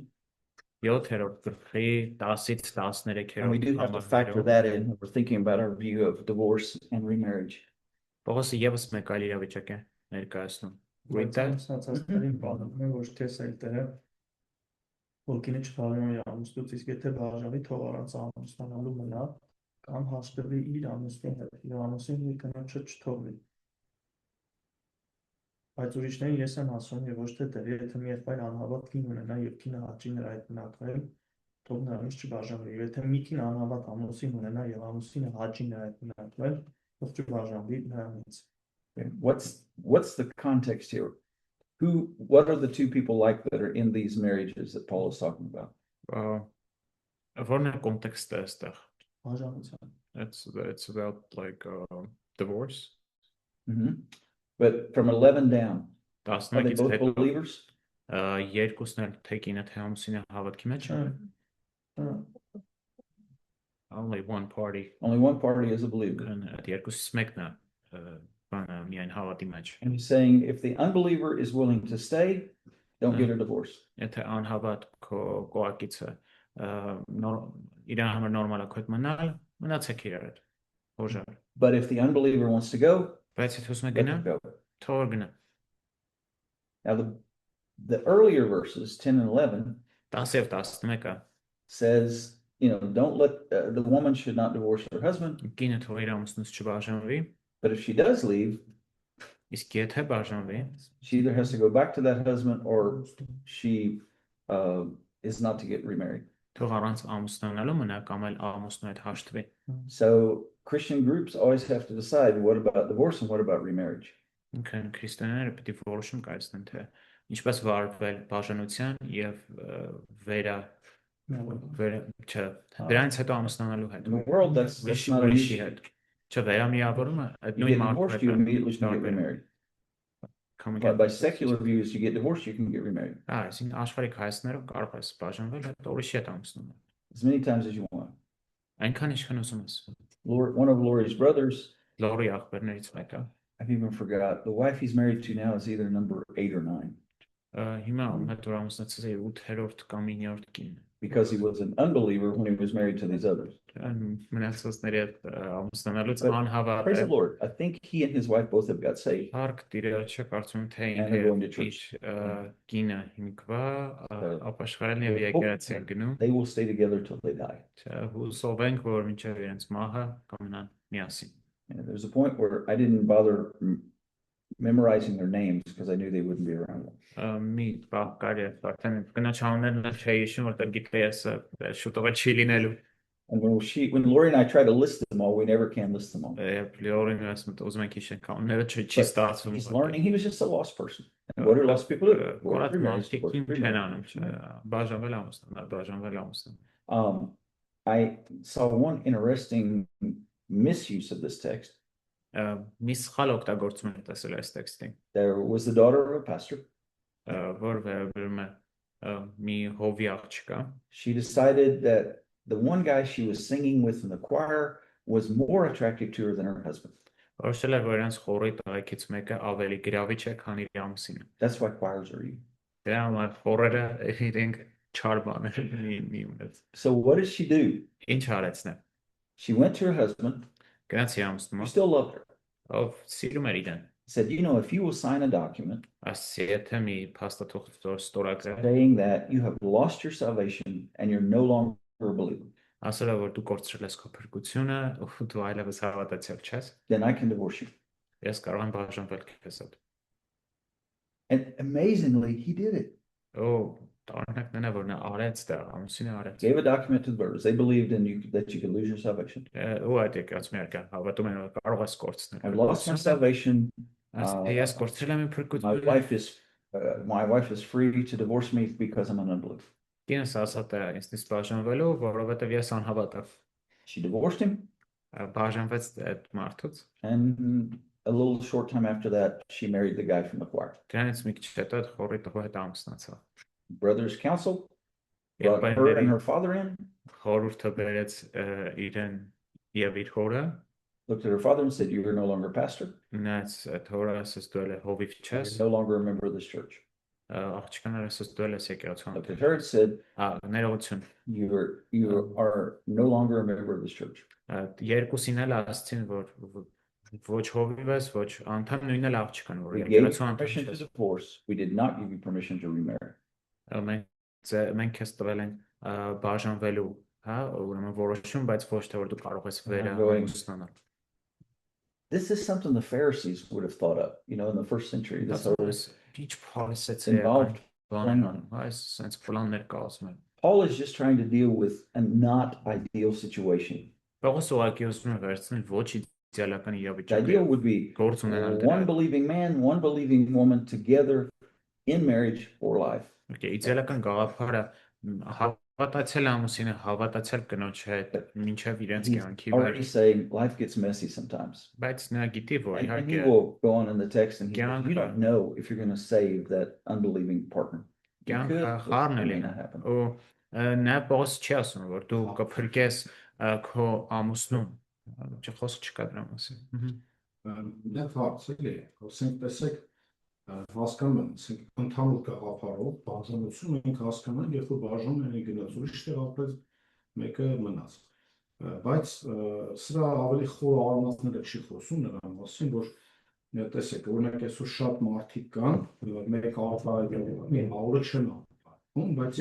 7-րդ գլխի 10-ից 13-րդ and we do have to factor that in when we're thinking about our view of divorce and remarriage. Պողոսը եւս մեկ այլ իրավիճակ է ներկայացնում Բայց Read that. ամուսնացածներին բանում է ոչ թե սերտերը որ կինը չբաժանվի ամուսնուց իսկ եթե բաժանվի թող առանց ամուսնանալու մնա կամ հաշտվի իր ամուսնի հետ իր ամուսինը իր կնոջը չթողվի բայց ուրիշներին ես եմ ասում եւ ոչ թե դեր եթե մի եղբայր անհավատ կին ունենա եւ կինը հաճի նրա հետ մնակվել թող նրանից չբաժանվի եթե մի կին անհավատ ամուսին ունենա եւ ամուսինը հաճի նրա հետ մնակվել թող չբաժանվի նրանից Okay, what's the context here? What are the two people like that are in these marriages that Paul is talking about? Որն է կոնտեքստը այստեղ բաժանության It's about like divorce But from 11 down, are they 11-ից both հետո believers? երկուսն էլ թե կինը թե ամուսինը հավատքի մեջ են only one party Only one party is a believer. այդ երկուսից մեկն է բանը միայն հավատի մեջ And he's saying if the unbeliever is willing to stay, don't get a divorce. Եթե անհավատ քո կողակիցը իրան համար նորմալ է քո հետ մնալ մնացեք իրար հետ հոժար But if the unbeliever wants to go, բայց եթե ուզում է let գնա them go. թող գնա Now the earlier verses, 10 and 11, 10 եւ 11-ը says, don't let the woman should not divorce her husband, կինը թող իր ամուսնուց չբաժանվի but if she does leave, իսկ եթե բաժանվի she either has to go back to that husband or she is not to get remarried. թող առանց ամուսնանալու մնա կամ էլ ամուսնու հետ հաշտվի So Christian groups always have to decide what about divorce and what about remarriage. ինքն քրիստոնյաները պետք է որոշում կայացնեն թե ինչպես վարվել բաժանության եւ դրանից հետո ամուսնանալու հետ In the world, that's not an ուրիշի issue. հետ չէ վերամիավորումը այդ You նույն get divorced, you immediately can get տարբեր remarried. Come But again. by secular views, you get divorced, you can get remarried Այսինքն աշխարհիկ հայացքներով կարող ես բաժանվել հետո ուրիշի հետ ամուսնանալ as many times as you want. այնքան ինչքան ուզում ես One of Lori's brothers, լորի ախպերներից մեկը I've even forgot, the wife he's married to now is either number 8 or 9 հիմա հետ որ ամուսնացած է 8-րդ կամ 9-րդ կին because he was an unbeliever when he was married to these others. մնացածների հետ ամուսնանալուց But անհավատ Praise է the Lord. I think he and his wife both have got saved. Հարկ տիրոջը կարծում եմ թե And they're going to ինքը church. իր կինը հիմքվա ապաշխարել եւ They եկեղեցի են գնում They will stay together till they die. հուսով ենք որ մինչեւ իրենց մահը կմնան միասին And there's a point where I didn't bother memorizing their names because I knew they wouldn't be around. մի բաղ կարի է արդեն կնաչաններն էլ չէի հիշում որտեղ գիտեի ես շուտով է չի լինելու And when Lori and I try to list them all, we never can list them all. երբ լիորին ասում ուզում ենք հիշենք կանոնները չի But ստացվում He's learning. He was just a lost person. And what do lost people do? Go Կորած through marriage, մարդիկ go through չեն marriage. անում բաժանվել ամուսնանալ բաժանվել ամուսնանալ I saw one interesting misuse of this text. մի սխալ օգտագործում են տեսել այս տեքստին There was the daughter of a pastor. որ վերաբերում է մի հովի աղջկա She decided that the one guy she was singing with in the choir was more attractive to her than her husband. որոշել է որ իրենց խորի տղեկից մեկը ավելի գրավիչ է քան իր ամուսինը That's why choirs are used. դրա համար խորերը իրենք չար բաներ մի ունեց So what did she do? ինչ արեց նա She went to her husband. գնաց իր ամուսնու She still loved her. ով սիրում էր իրեն։ He said, you know, if you will sign a document Ասի, եթե մի փաստաթուղթ ստորագրել, saying that you have lost your salvation and you're no longer a believer, ասել է, որ դու կորցրել ես քո փրկությունը, ու դու այլևս հավատացյալ չես, then I can divorce you. ես կարող եմ բաժանվել քեզ հետ։ And amazingly, he did it. Ու տարօրինակն է, որ նա արեց դա, ամուսինը արեց։ Gave a document to the brothers. They believed in you that you could lose your salvation. Ու այդ եկած մերկա հավատում են, որ կարող ես կորցնել։ I've lost my salvation. Ես կորցրել եմ իմ My փրկությունը։ wife is free to divorce me because I'm an unbeliever. Կինս ասաց է ինձնից բաժանվելու, որովհետև ես անհավատ եմ։ She divorced him, Բաժանվեց այդ մարդուց։ and a little short time after that, she married the guy from the choir. Դրանից մի քիչ հետո այդ խորի տղու հետ ամուսնացավ։ Brothers' council brought her and her father in, Խորհուրդը բերեց իրեն եւ իր հորը, looked at her father and said, "You are no longer a pastor. նայեց այդ հորը, ասես դու էլ հովիվ չես, You're no longer a member of this church." աղջկանները ասես դու էլ ես եկեղեցու Looked at անդամ։ her and said, Ներողություն։ You are no longer a member of this church. Երկուսին էլ ասցին, որ ոչ հովիվ ես, ոչ անդամ, նույնն էլ աղջկան, որ We gave you եկեղեցու անդամ permission to չես։ divorce. We did not give you permission to remarry. Մենք քեզ տվել ենք բաժանվելու, հա, ուրեմն որոշում, բայց ոչ թե որ դու կարող ես վերամուսնանալ։ This is something the Pharisees would have thought of, in the first century. This whole Ինչ փարիսեց involved. բանան, այս sense պլաններ կազմել։ Paul is just trying to deal with a not ideal situation. Պողոս ուղղակի ուզում է վերցնել ոչ իդեալական The իրավիճակը։ ideal would be Գործ ունենալ one դրա։ believing man, one believing woman together in marriage for life. Okay, իդեալական գաղափարը հավատացել ամուսինը, հավատացել կնոջ հետ, մինչև իրենց He's կյանքի already վեր։ saying life gets messy sometimes. Բայց նա գիտի, որ And he իհարկե will go on in the text and he Yeah, says, you don't know if you're going to save that unbelieving partner. You կյանքը could, but խառն it է may լինում։ not happen. Ու նա պողոս չի ասում, որ դու կփրկես քո ամուսնուն։ Խոսք չկա դրա մասին։ Դա հարց էլի, ասենք տեսեք հասկանում եմ, ասենք ընդհանուր գաղափարով բաժանություն մենք հասկանում ենք, երբ որ բաժանում են գնաց ուրիշ տեղ ապրեց, մեկը մնաց։ Բայց սրա ավելի խոր առնասները չի խոսում նրան մասին, որ տեսեք, օրինակ այսօր շատ մարդիկ կան, մեկ առավոտը մի հարը չեն բայց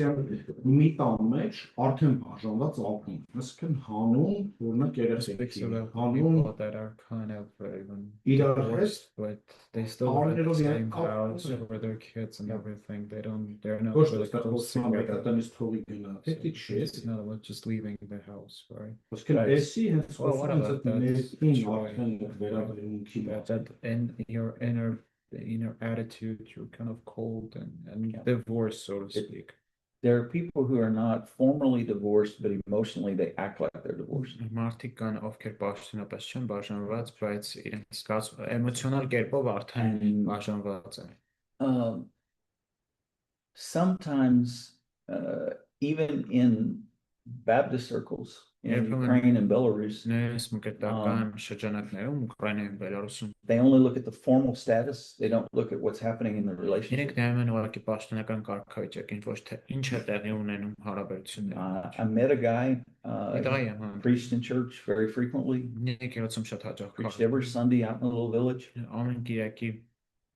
մի տան մեջ արդեն բաժանված ապրում, այսինքն հանուն, օրինակ երեխեքի, հանուն that are kind of իրար հետ divorced, but they still live in the Արներով same իրար house կապ with their kids and everything. They're not ոչ really թե close խոսում եք together. այդտեղից թողի գնա, So հետի չի it's not about just leaving the house, right? Ոսկե Right. էսի հենց Well, what խոսում about եմ that ներքին joy? արդեն վերաբերմունքի That in your inner attitude, you're kind of cold and Yeah. divorced, so to speak. There are people who are not formally divorced, but emotionally they act like they're divorced. Մարդիկ կան, ովքեր պաշտոնապես չեն բաժանված, բայց իրենց էմոցիոնալ կերպով արդեն And բաժանված են։ sometimes, even in Baptist circles in Everyone- Ukraine and Belarus, Նույնիսկ մկրտական շրջանակներում, Ուկրաինայում, Բելարուսում, they only look at the formal status. They don't look at what's happening in the իրենք relationship. նայում են ուղղակի պաշտոնական կարգավիճակին, ոչ թե ինչ է տեղի ունենում հարաբերություններում։ I met a guy, Դայ եմ հանդիպում։ preached in church very frequently, Եկեղեցում շատ հաճախ preached every Sunday out in a little village. ամեն կիրակի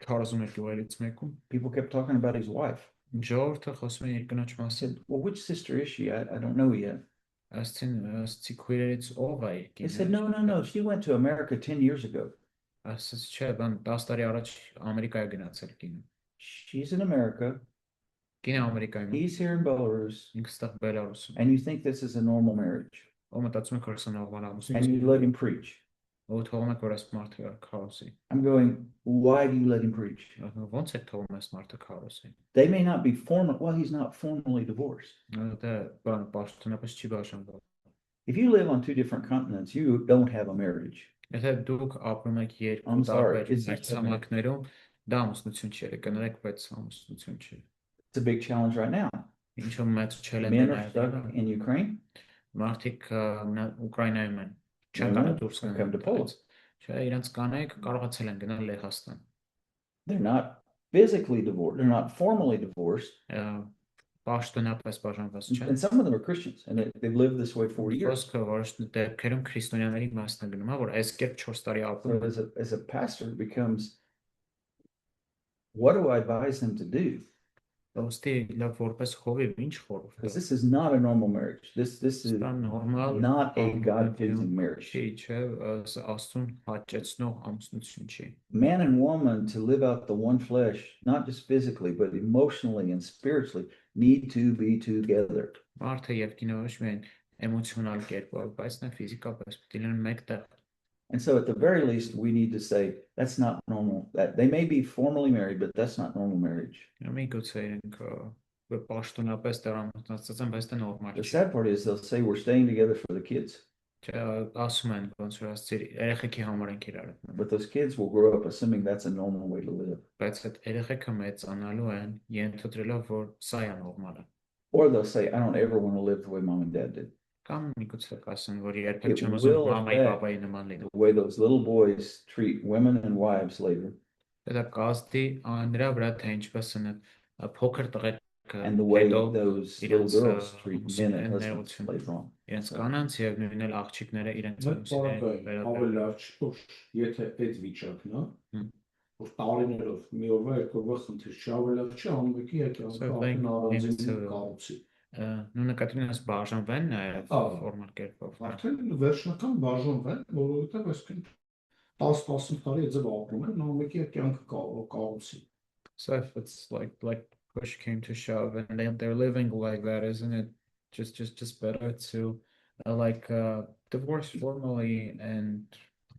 40 գյուղերից մեկում People kept talking about his wife. ժողովուրդը խոսում են իր կնոջ I մասին։ said, well, which sister is she? I don't know yet. Ասցին քույրերից ով է They said, no. She went to America 10 years ago. Ասաց չէ, բան 10 տարի առաջ Ամերիկա է գնացել կինը։ She's in America. Կինը Ամերիկայում է, He's here in Belarus. ինքը ստեղ Բելարուսում։ And you think this is a normal marriage. Ու մտածում եք որ սա նորմալ ամուսնություն։ And you let him preach. Ու թողում եք որ այս մարդը քարոսի։ I'm going, why do you let him preach? Ոնց է թողում այս մարդը քարոսի։ They may not be formal. Well, he's not formally divorced. Դա բան պաշտոնապես չի բաժանվել։ If you live on two different continents, you don't have a marriage. Եթե դուք ապրում եք երկու I'm sorry, տարբեր it's not ցամաքներում, դա ամուսնություն չի, կներեք, բայց ամուսնություն չի։ It's a big challenge right now. Ինչու մեծ չելեն Men are stuck in Ukraine. մարդիկ Ուկրաինայում են, չեն Mhm. կարող դուրս Come to Poland. Չէ, իրենց կանայք կարողացել են գնալ Լեհաստան։ They're not physically divorced. They're not formally divorced, պաշտոնապես բաժանված չէ։ And some of them are Christians and they've lived this way for years. Խոսքը որոշ դեպքերում քրիստոնյաների մասնագնում է, որ այս կերպ 4 տարի So ապրում են։ as a pastor, it becomes, what do I advise them to do? Ոստի լավ որպես խովիվ ինչ խորհուրդ Because տա։ this is not a normal marriage. This is Դա նորմալ not a God-pleasing marriage. չէ, Աստուն հաճեցնող ամուսնություն չի։ Man and woman to live out the one flesh, not just physically, but emotionally and spiritually, need to be together. Մարդը եւ կինը ոչ միայն էմոցիոնալ կերպով, բայց նաեւ ֆիզիկապես պետք է լինեն մեկտեղ։ And so at the very least, we need to say, that's not normal. That they may be formally married, but that's not normal marriage. Միգուցե իրենք պաշտոնապես դրամատացած են, բայց դա նորմալ The չէ։ sad part is they'll say we're staying together for the kids, Ասում են ոնց որ ասցիր երեխեքի համար են իրար հետ։ but those kids will grow up assuming that's a normal way to live. Բայց այդ երեխեքը մեծանալու են ենթադրելով, որ սա է նորմալը։ Or they'll say, I don't ever want to live the way mom and dad did. Կամ միգուցե կասեն, որ երբեք It չեմ will ուզում մամայի affect բաբայի նման լինել։ The way those little boys treat women and wives later, Դա կազդի նրա վրա թե ինչպես են փոքր տղերքը and the way հետո those little իրենց girls treat men and husbands ներողություն later on. իրենց կանանց եւ նույնն էլ աղջիկները իրենց Մեծ ամուսիններին բանակային ավելի լավ չի, եթե այդ վիճակն է, Հմ. որ տարիներով մի օրվա երկու օրվա խնդիր չի, ավելի լավ չի ամենքի եկի So ամեն like առանձին into- կառուցի։ նույնը կտրինս բաժանվեն նաեւ Ահա. ֆորմալ կերպով։ Արդեն վերջնական բաժանվել, որովհետև այսքան 10-15 տարի է ձև ապրում են, ամենքի կյանքը կառուցի։ So if it's like push came to shove and they're living like that, isn't it just better to divorce formally and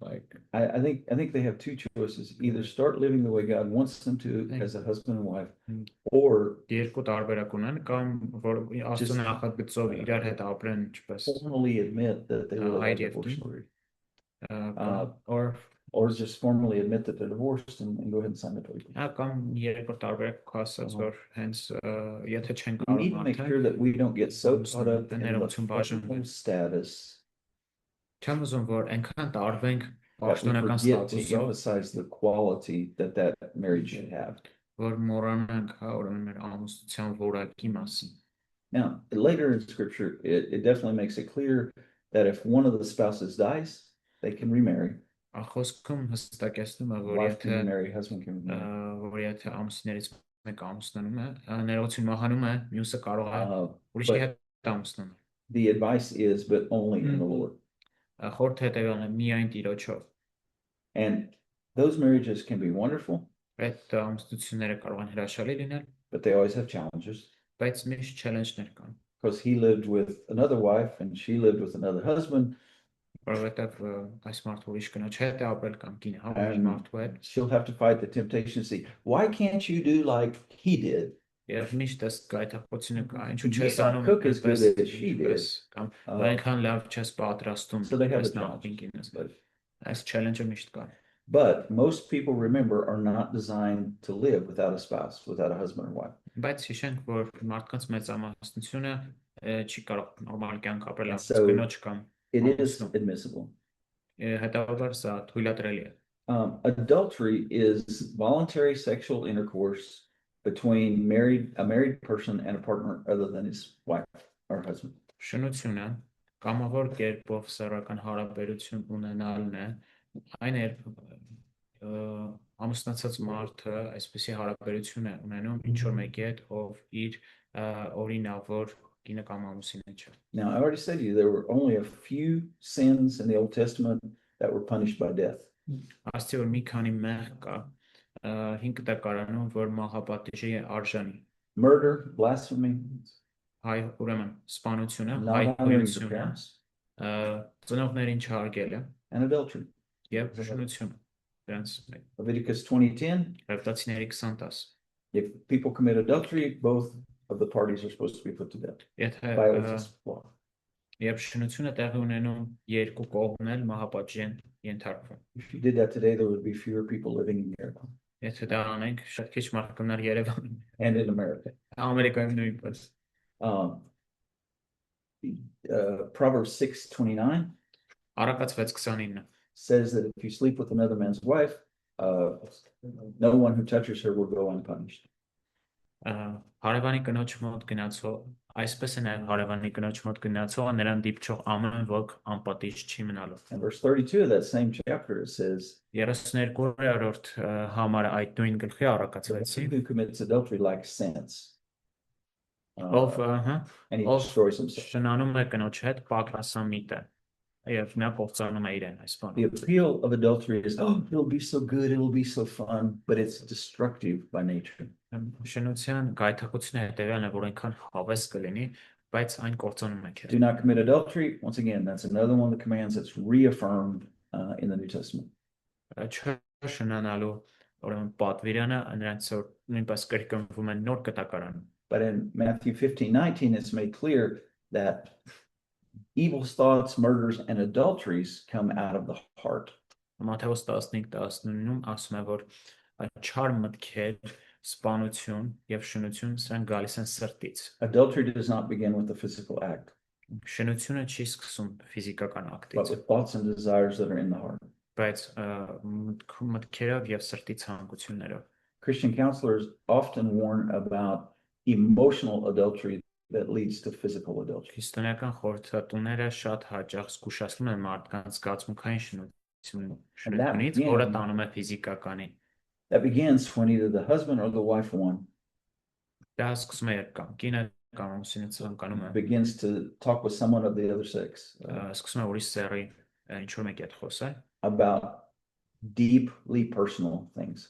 like I think they have two choices: either start living the way God wants them to as a husband and wife, Հմ. or երկու տարբերակ ունեն կամ որ Just- աստծո նախագծով իրար հետ ապրեն ինչպես formally admit that they will have a IDF divorce team. story, or or just formally admit that they're divorced and go ahead and sign the paper. կամ երկու տարբերակ ասած որ հենց եթե չեն We կարող need to make մարդը sure that we don't get so caught up in the Ներողություն բաժանվել։ physical status չեմ ուզում որ այնքան տարվենք that we պաշտոնական forget to ստատուսով emphasize the quality that that marriage should have. որ մոռանանք ուրեմն մեր ամուսնության որակի մասին։ Now, later in scripture, it definitely makes it clear that if one of the spouses dies, they can remarry. Խոսքում հստակեցնում է որ Wife can եթե remarry, husband can remarry. որ եթե ամուսներից մեկը ամուսնանում է ներողություն մահանում է մյուսը կարող է ուրիշի but- հետ ամուսնանալ The advice is, but only in the Lord. խորհուրդ հետևյալն է միայն Տիրոջով And those marriages can be wonderful, այդ ամուսնությունները կարող են հրաշալի լինել but they always have challenges. բայց միշտ challenge-ներ կան Because he lived with another wife and she lived with another husband, որովհետև այս մարդը ուրիշ կնոջ հետ է ապրել կամ կինը ուրիշ and մարդու հետ she'll have to fight the temptation to see, why can't you do like he did? եւ միշտ էս գայթակղությունը կա ինչու You չես can't անում cook as good այդպես, as she did. ինչպես, կամ Uh, այնքան լավ չես պատրաստում So they have a ինչպես նախկին challenge. կինս But, այս challenge-ը միշտ կա but most people, remember, are not designed to live without a spouse, without a husband or wife. բայց հիշենք որ մարդկանց մեծամասնությունը չի կարող նորմալ կյանք ապրել And առանց so- կնոջ կամ It is Awesome. admissible. հետաբար սա թույլատրելի է Adultery is voluntary sexual intercourse between a married person and a partner other than his wife or husband. շնությունը կամավոր կերպով սեռական հարաբերություն ունենալն է այն է ամուսնացած մարդը այսպեսի հարաբերություն է ունենում ինչ որ մեկի հետ ով իր օրինավոր կինը կամ ամուսինը չէ Now, I already said to you, there were only a few sins in the Old Testament that were punished by death. Աստի որ մի քանի մեղք կա 5 տակարանում որ մահապատիժի է արժանի Murder, blasphemy, հայ ուրեմն սպանությունը հայ not honoring your հորությունը parents, ծնողներին չհարգելը and adultery. եւ շնությունը դրանց Leviticus 20:10, Հրետացիների 20:10 if people commit adultery, both of the parties are supposed to be put to death. եթե Violates this law. Երբ շնությունը տեղի ունենում երկու կողմն էլ մահապատիժ են ենթարկվում If you did that today, there would be fewer people living in America եթե դա անենք շատ քիչ մարդ կմնար Երևանում and in America. Ամերիկայում նույնպես Um, Proverbs 6:29 Առակաց 6:29 says that if you sleep with another man's wife, no one who touches her will go unpunished. Հարևանի կնոջ մոտ գնացող, այսպես է նաև հարևանի կնոջ մոտ գնացողը նրան դիպչող ամեն ոք անպատիժ չի մնալու։ In verse 32 of that same chapter, it says, 32-րդ համարը այդ նույն գլխի "The առակացվեցի, person who commits adultery lacks sense." ով And he ով destroys himself. շնանում է կնոջ հետ պակասամիտ է, եւ նա կործանում է իրեն այս The բանը։ appeal of adultery is, oh, it'll be so good, it'll be so fun, but it's destructive by nature. Շնության գայթակղությունը հետեւյալն է, որ այնքան հավես կլինի, բայց այն կործանում է քեզ։ Do not commit adultery. Once again, that's another one of the commands that's reaffirmed in the New Testament. Շնանալու ուրեմն պատվիրանը նրանց որ նույնպես կրկնվում է նոր կտակարանում։ But in Matthew 15:19, it's made clear that evil thoughts, murders, and adulteries come out of the heart. Մատթեոս 15:19-ում ասում է, որ չար մտքեր, սպանություն եւ շնություն սրանք գալիս են սրտից։ Adultery does not begin with the physical act, Շնությունը չի սկսում ֆիզիկական but ակտից, with thoughts and desires that are in the heart. բայց մտքերով եւ սրտի ցանկություններով։ Christian counselors often warn about emotional adultery that leads to physical adultery. Քրիստոնեական խորհրդատուները շատ հաճախ զգուշացնում են մարդկանց զգացմունքային շնությունից, again- որը տանում է ֆիզիկականի։ That begins when either the husband or the wife one Դա սկսում է երբ կամ կինը կամ ամուսինը ցանկանում է, begins to talk with someone of the other sex սկսում է ուրիշ սեռի ինչ որ մեկի հետ խոսել, about deeply personal things.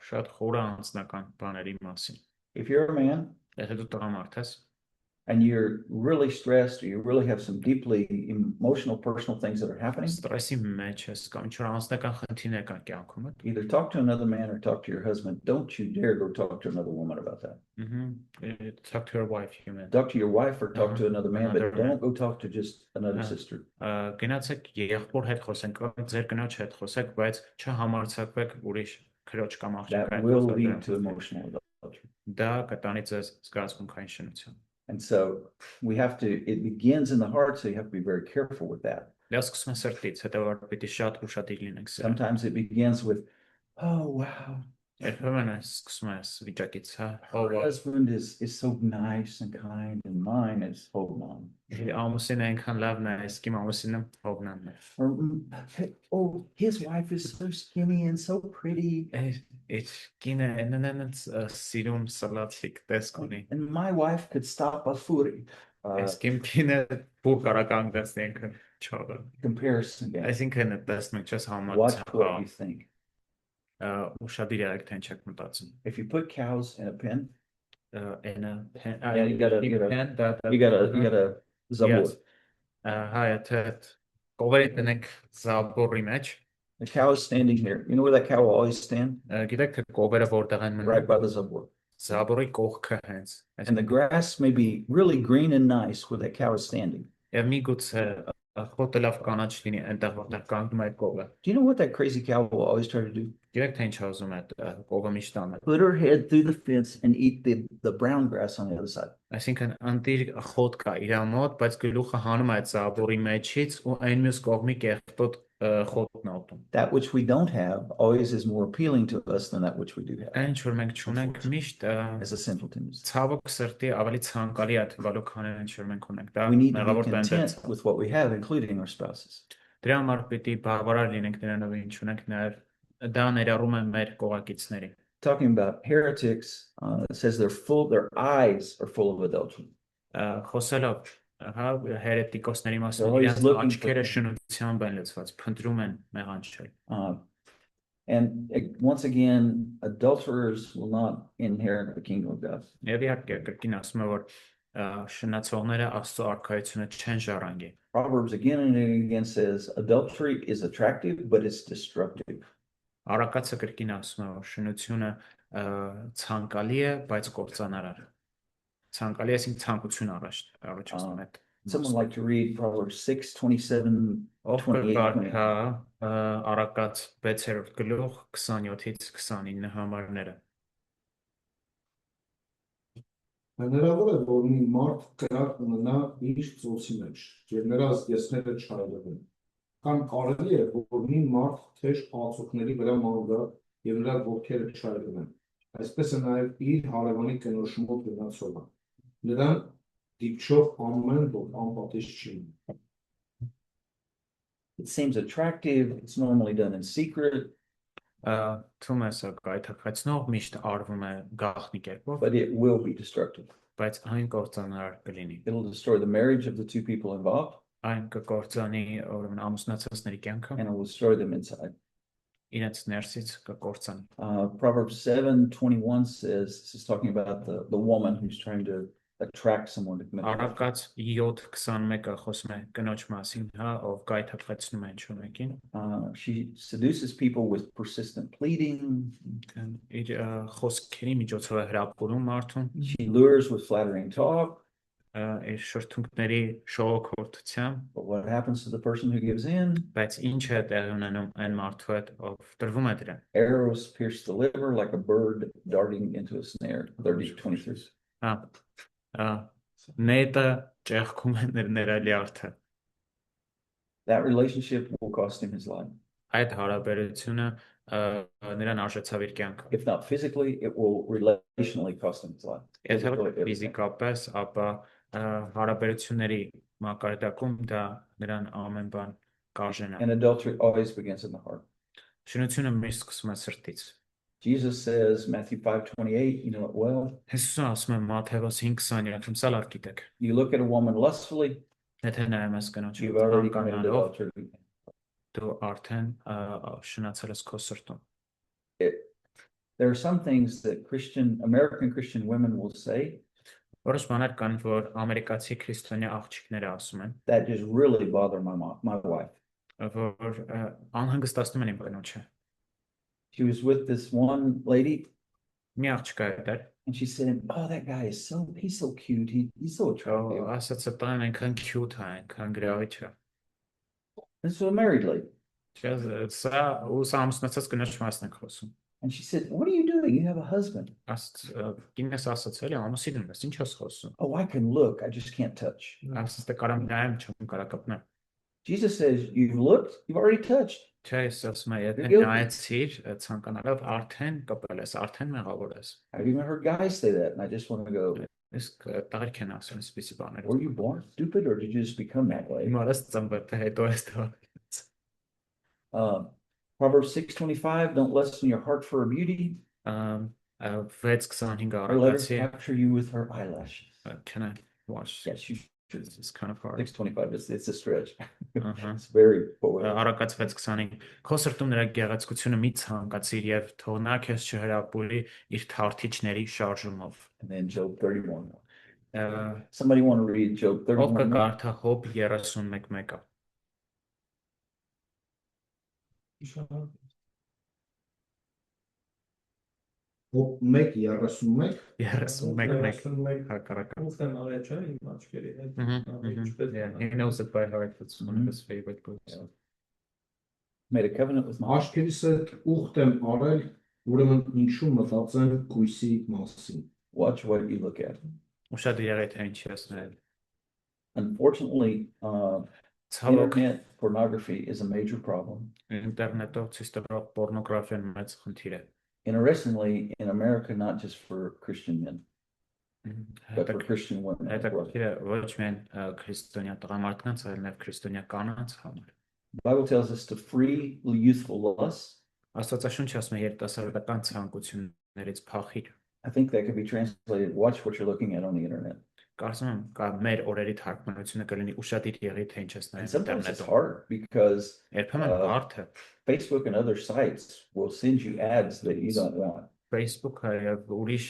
շատ խորը անձնական բաների մասին։ If you're a man Եթե դու տղամարդ ես, and you're really stressed or you really have some deeply emotional personal things that are happening, ստրեսի մեջ ես կամ ինչ որ անձնական խնդիրներ կան կյանքումդ, either talk to another man or talk to your husband. Don't you dare go talk to another woman about that. talk to your wife, you mean. Talk to your wife or talk to another man, but Another man. don't go talk to just another sister. Գնացեք եղբոր հետ խոսենք, կամ ձեր կնոջ հետ խոսեք, բայց չհամարձակվեք ուրիշ քրոջ կամ աղջկա That հետ will խոսել lead դրանց to հետ։ emotional adultery. Դա կտանի ձեզ զգացմունքային շնություն։ And so it begins in the heart, so you have to be very careful with that. Դա սկսում է սրտից, հետևաբար պիտի շատ ուշադիր լինենք սրա։ Sometimes it begins with, oh, wow, Երբեմն է սկսում է վիճակից, հա, her husband is so nice and kind, and mine is Hogman. ամուսինը այնքան լավն է, իսկ իմ ամուսինը հովնանն է։ Or, oh, his wife is so skinny and so pretty, Այդ կինը այնն սիրուն սալատիկ տեսք ունի։ and my wife could stop a fury. Իսկ իմ կինը փուր կարականգնեցնի ինքն չողը։ Comparison game. Այսինքն տեսնում չես Watch what you համացա, think. ուշադիր եք թե ինչ եք մտածում։ If you put cows in a pen, Այնը Yeah, you gotta- you gotta- you Uh-huh. got a zabur. Հայ թե կովերի տնենք զաբորի մեջ, The cow is standing here. You know where that cow will always stand? գիտեք թե կովերը որտեղ են Right մնում, by the zabur. զաբորի կողքը հենց։ And the grass may be really green and nice where that cow is standing. Եվ միգուցե խոտը լավ կանաչ լինի այնտեղ որտեղ կանգնում է այդ կովը։ Do you know what that crazy cow will always try to do? Գիտեք թե ինչ ուզում է կովը միշտ անը։ Put her head through the fence and eat the brown grass on the other side. Այսինքն անտիր խոտ կա իր մոտ, բայց գլուխը հանում է այդ զաբորի մեջից ու այն մյուս կողմի կեղտոտ խոտն է ուտում։ That which we don't have always is more appealing to us than that which we do have. Այն ինչ որ մենք չունենք միշտ As a sinful tendency. ցավոք սրտի ավելի ցանկալի է թվալու քան այն ինչ որ մենք ունենք։ Դա We need to be մեղավոր տենդենս content է։ with what we have, including our spouses. Դրա համար պիտի բավարար լինենք նրանով ինչ ունենք, նաև դա ներառում է մեր կողակիցների։ Talking about heretics, it says their eyes are full of adultery. Խոսելով հա հերետիկոսների They're մասին, always իրենց looking for աչքերը things. շնությամբ են լցված, փնտրում են մեղանչել։ And once again, adulterers will not inherit the kingdom of God. Եվ իհարկե կրկին ասում է, որ շնացողները Աստծո արքայությունը չեն ժառանգի։ Proverbs again and again says adultery is attractive, but it's destructive. Արակացը կրկին ասում է, որ շնությունը ցանկալի է, բայց կործանարար։ Ցանկալի է, այսինքն ցանկություն առաջացնում է։ Someone like to read Proverbs 6:27, Ով 28, կկարդա Արակաց 6-րդ գլուխ 27-ից 29 համարները։ Հնարավոր է, որ մի մարդ կրակ ունենա իր ծոցի մեջ, եւ նրա զգեստները չայլվեն։ Կամ կարելի է, որ մի մարդ թեժ ածուխների վրա մանգա եւ նրա ոտքերը չայլվեն։ Այսպես է նաև իր հարևանի կնոջմով գնացողը։ Նրան դիպչող ամեն ոք անպատիժ չի։ It seems attractive. It's normally done in secret, Թվում է սա գայթակղեցնող միշտ արվում է գաղտնի կերպով, but it will be destructive. բայց այն կործանար կլինի։ It'll destroy the marriage of the two people involved, Այն կկործանի ուրեմն ամուսնացածների կյանքը, and it will destroy them inside. իրենց ներսից կկործանի։ Proverbs 7:21 says, this is talking about the woman who's trying to attract someone to commit adultery. Առակաց 7:21-ը խոսում է կնոջ մասին, հա, ով գայթակղեցնում է ինչ-որ մեկին, She seduces people with persistent pleading. իր խոսքերի միջոցով է հրապուրում մարդուն, She lures with flattering talk. իր շրթունքների շողոքորթությամբ, But what happens to the person who gives in? բայց ինչ է տեղի ունենում այն մարդու հետ, ով տրվում է դրան։ Arrows pierce the liver like a bird darting into a snare. 30:23. Նետը ճեղքում է նրա լյարդը։ That relationship will cost him his life. Այդ հարաբերությունը նրան արժեցավ իր կյանքը։ If not physically, it will relationally cost him his life. Եթե Physically, everything. ֆիզիկապես, ապա հարաբերությունների մակարդակում դա նրան ամեն բան կարժենա։ And adultery always begins in the heart. Շնությունը միշտ սկսում է սրտից։ Jesus says, Matthew 5:28, you know it well. Հեսուսը ասում է Մատթեոս 5:20-ում, սա լավ գիտեք։ You look at a woman lustfully, Եթե նայում ես կնոջ you've already committed հանկանալով, adultery. դու արդեն շնացել ես քո սրտում։ There are some things that American Christian women will say Որոշ բաներ կան, որ ամերիկացի քրիստոնյա աղջիկները ասում են, that just really bother my wife. որ անհանգստացնում են իմ կնոջը։ She was with this one lady Մի աղջկա է դեր, and she said, oh, that guy is he's so cute. He's so attractive. ասաց է տան այնքան cute է, այնքան գրավիչ է։ This was a married lady. Սա ամուսնացած կնոջ մասն է խոսում։ And she said, what are you doing? You have a husband. Կինս ասաց էլի ամուսին եմ, ինչ ես խոսում։ Oh, I can look. I just can't touch. Ասաց թե կարամ նայեմ, չեմ կարա կապնեմ։ Jesus says, you've looked, you've already touched. Չէ, ես ասում եմ, եթե You're guilty. նայեցիր ցանկանալով արդեն կապել ես, արդեն մեղավոր ես։ I've even heard guys say that, and I just want to go, Իսկ տղերք են ասում այսպիսի բաներ։ were you born stupid or did you just become that way? Իմարս ծնվել թե հետո ես տղերք։ Proverbs 6:25, don't lessen your heart for her beauty, 6:25 or let her առակացի capture you with her eyelashes. Can I watch? Yes, you should. It's kind of hard. 6:25, it's a stretch. Ահա։ It's very poetic. Առակաց 6:25 Քո սրտում նրա գեղեցկությունը մի ցանկացիր եւ թող նա քեզ չհրապուրի իր թարթիչների շարժումով։ And then Job 31. Ով Somebody want to read Job 31? կկարդա Հոբ 31:1-ը։ Հոբ 1:31 31:1 հակառակը։ Ուստեմ արեջ է իմ աչքերի հետ։ Yeah, he knows it by heart. It's one of his favorite books. Made a covenant with my Աշկերիս հետ ուխտ եմ արել, ուրեմն ինչու մտածեմ կույսի մասին։ watch what you look at. Ուշադիր եղեք թե ինչ ես նայել։ Unfortunately, Ցավոք internet pornography is a major problem. ինտերնետով ցույց տվող պոռնոգրաֆիան մեծ խնդիր է։ Interestingly, in America, not just for Christian men, but for Christian women as well. Հետաքրքիր է ոչ միայն քրիստոնյա տղամարդկանց, այլ նաև քրիստոնյա կանանց համար։ The Bible tells us to free youthful lusts. Աստվածաշունչը ասում է երիտասարդական ցանկություններից փախիր։ I think that could be translated, watch what you're looking at on the internet. Կարծում եմ կա մեր օրերի թարգմանությունը կլինի ուշադիր եղի թե ինչ ես And նայում sometimes it's ինտերնետում։ hard because Երբեմն բարդ է։ Facebook and other sites will send you ads that you don't want. Facebook-ը եւ ուրիշ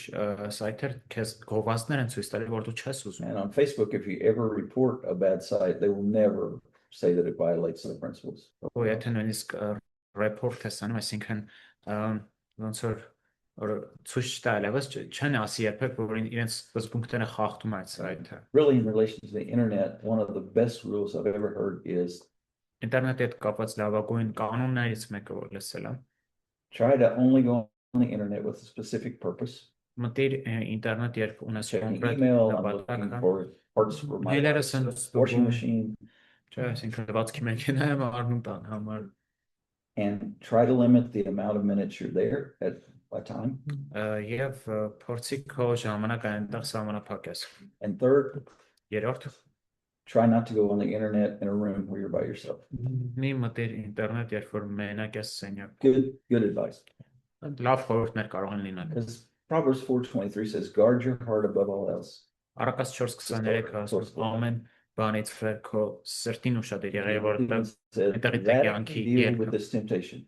սայթեր քեզ գովազդներ են ցույց տալի, որ դու չես ուզում։ And on Facebook, if you ever report a bad site, they will never say that it violates their principles. Ու եթե նույնիսկ report ես անում, այսինքն ոնց որ ցույց տալ եւս չեն ասի երբեք որ իրենց սկզբունքները խախտում այդ սայթը։ Really, in relation to the internet, one of the best rules I've ever heard is Ինտերնետի հետ կապված լավագույն կանոններից մեկը որ լսել եմ, try to only go on the internet with a specific purpose. մտիր ինտերնետ երբ ունես Checking կոնկրետ email, I'm նպատակ, looking for parts for my Mail-երս են washing ստուգում, machine, չէ, այսինքն լվացքի մեքենա եմ առնում տան համար, and try to limit the amount of minutes you're there at by time. Եվ փորձի քո ժամանակ այնտեղ սահմանափակես։ And third, Երրորդ, try not to go on the internet in a room where you're by yourself. մի մտիր ինտերնետ, երբ որ մենակ ես սենյակ։ Good advice. Լավ խորհուրդներ կարող են լինել։ Because Proverbs 4:23 says, guard your heart above all else. Առակաց 4:23 ասում ամեն բանից վեր քո սրտին ուշադիր եղե, որովհետև It says, Internet radically կյանքի deal երկը։ with this temptation.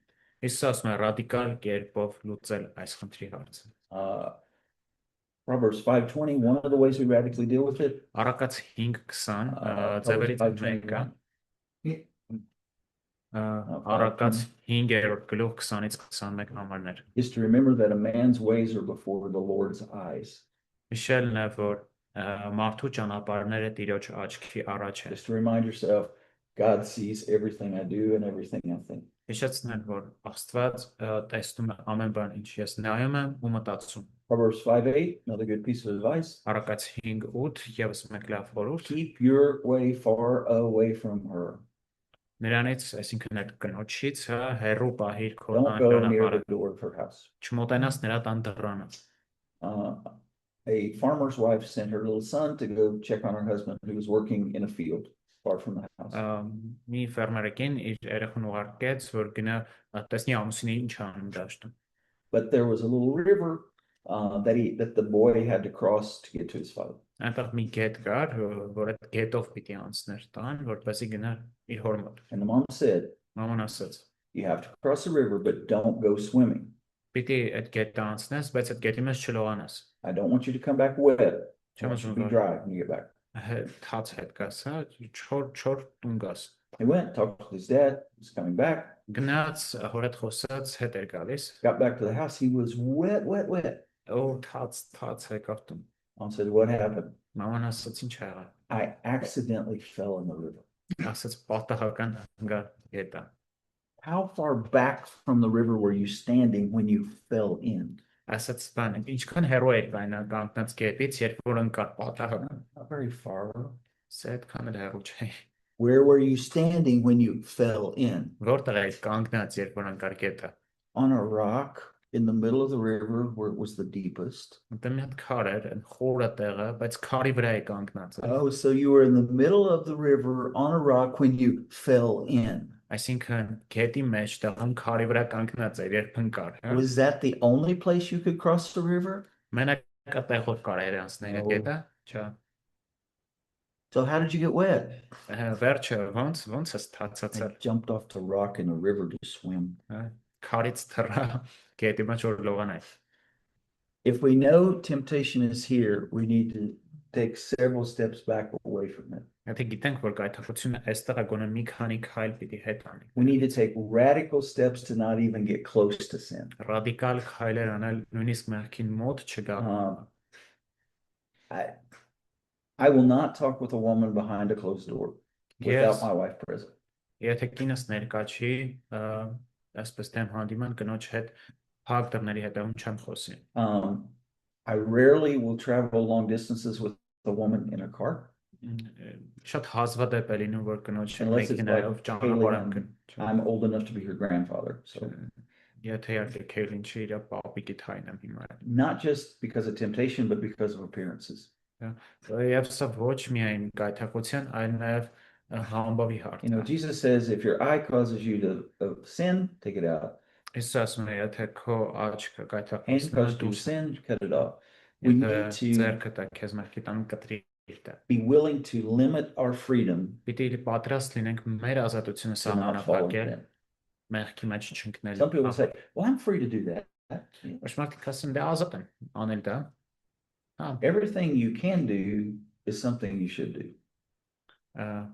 Հիսուսը ասում է ռադիկալ կերպով լուծել այս խնդրի հարցը։ Proverbs 5:20, one of the ways we radically deal with it. Առակաց 5:20 Proverbs ձևերից 5:21. մեկը Առակաց 5-րդ գլուխ 20-ից 21 համարներ։ Is to remember that a man's ways are before the Lord's eyes. Հիշելն է, որ մարդու ճանապարհները Տիրոջ աչքի առաջ են։ Just to remind yourself, God sees everything I do and everything I think. Հիշեցնել, որ Աստված տեսնում է ամեն բան, ինչ ես նայում եմ ու մտածում։ Proverbs 5:8, another good piece of advice. Առակաց 5:8 եւս մեկ լավ խորհուրդ։ Keep your way far away from her. Նրանից, այսինքն այդ կնոջից, հեռու պահիր քո Don't go near ճանապարհը։ the door of her house. Չմոտենաս նրա տան դռանը։ A farmer's wife sent her little son to go check on her husband who was working in a field far from the house. Մի ֆերմերին իր երեխուն ուղարկեց, որ գնա տեսնի ամուսինը ինչ անում դաշտում։ But there was a little river that the boy had to cross to get to his father. Այնտեղ մի գետ կար, որ այդ գետով պիտի անցներ տան, որպեսզի գնար իր հոր մոտ։ And the mom said, Մաման ասաց. you have to cross the river, but don't go swimming. Պիտի այդ գետը անցնես, բայց այդ գետի մեջ չլողանաս։ I don't want you to come back wet. I want you to be Չեմ dry when you get back. Թաց հետ գաս, չոր տուն գաս։ He went, talked with his dad, was coming back, Գնաց, հոր հետ խոսած, հետ էր գալիս։ got back to the house. He was wet. Ու թաց եկավ տուն։ Mom said, what happened? Մաման ասաց ինչ ա եղել։ I accidentally fell in the river. Ասաց պատահական գա գետա։ How far back from the river were you standing when you fell in? Ասաց բան, ինչքան հեռու էր կայնա կանգնած գետից, երբ որ ընկար պատահական։ Not very far. Սա այդքան էլ հեռու չէ։ Where were you standing when you fell in? Որտեղ էր կանգնած, երբ որ ընկար գետը։ On a rock in the middle of the river where it was the deepest. Դե մի հատ քար էր, այն խորը տեղը, բայց քարի վրա է կանգնած։ Oh, so you were in the middle of the river on a rock when you fell in. Այսինքն գետի մեջ տեղում քարի վրա կանգնած էր, երբ ընկար, հա։ Was that the only place you could cross the river? Մենակ այդտեղով կարելի անցնել այդ գետը, չէ։ So how did you get wet? Վերջը ոնց է ստացած I jumped off the rock in the river to swim. քարից թռա գետի մեջ որ լողանալ։ If we know temptation is here, we need to take several steps back away from it. Եթե գիտենք որ գայթակղությունը այստեղ է գոնե մի քանի քայլ պիտի հետ անի։ We need to take radical steps to not even get close to sin. Ռադիկալ քայլեր անել նույնիսկ մեղքին մոտ չգա։ I will not talk with a woman behind a closed door without Yes. my wife present. Եթե կինս ներկա չի, այսպես դեմ հանդիման կնոջ հետ փակ դռների հետևում չեմ խոսի։ I rarely will travel long distances with a woman in a car Շատ հազվադեպ է լինում որ կնոջ unless it's like մեքենայով ճանապարհ եմ Kaylee, I'm old enough to be her grandfather. So Եթե իհարկե Քեյլին չի իր պապիկի թայն եմ հիմա։ not just because of temptation, but because of appearances. Եվ սա ոչ միայն գայթակղության, այլ նաև համբավի հարց։ You know, Jesus says, if your eye causes you to sin, take it out. Իսկ ասում է, եթե քո աչքը Hand գայթակղությունն causes you to դուրս sin, cut it off. We Եթե need to ձեռքը տա քեզ մեղքի տան կտրի դա։ be willing to limit our freedom Պիտի պատրաստ լինենք մեր ազատությունը to not fall into սահմանափակել, sin. մեղքի մեջ չընկնել։ Some people say, well, I'm free to do that. Ոչ մարդիկ ասում դե ազատ եմ անել դա։ Everything you can do is something you should do. Ա,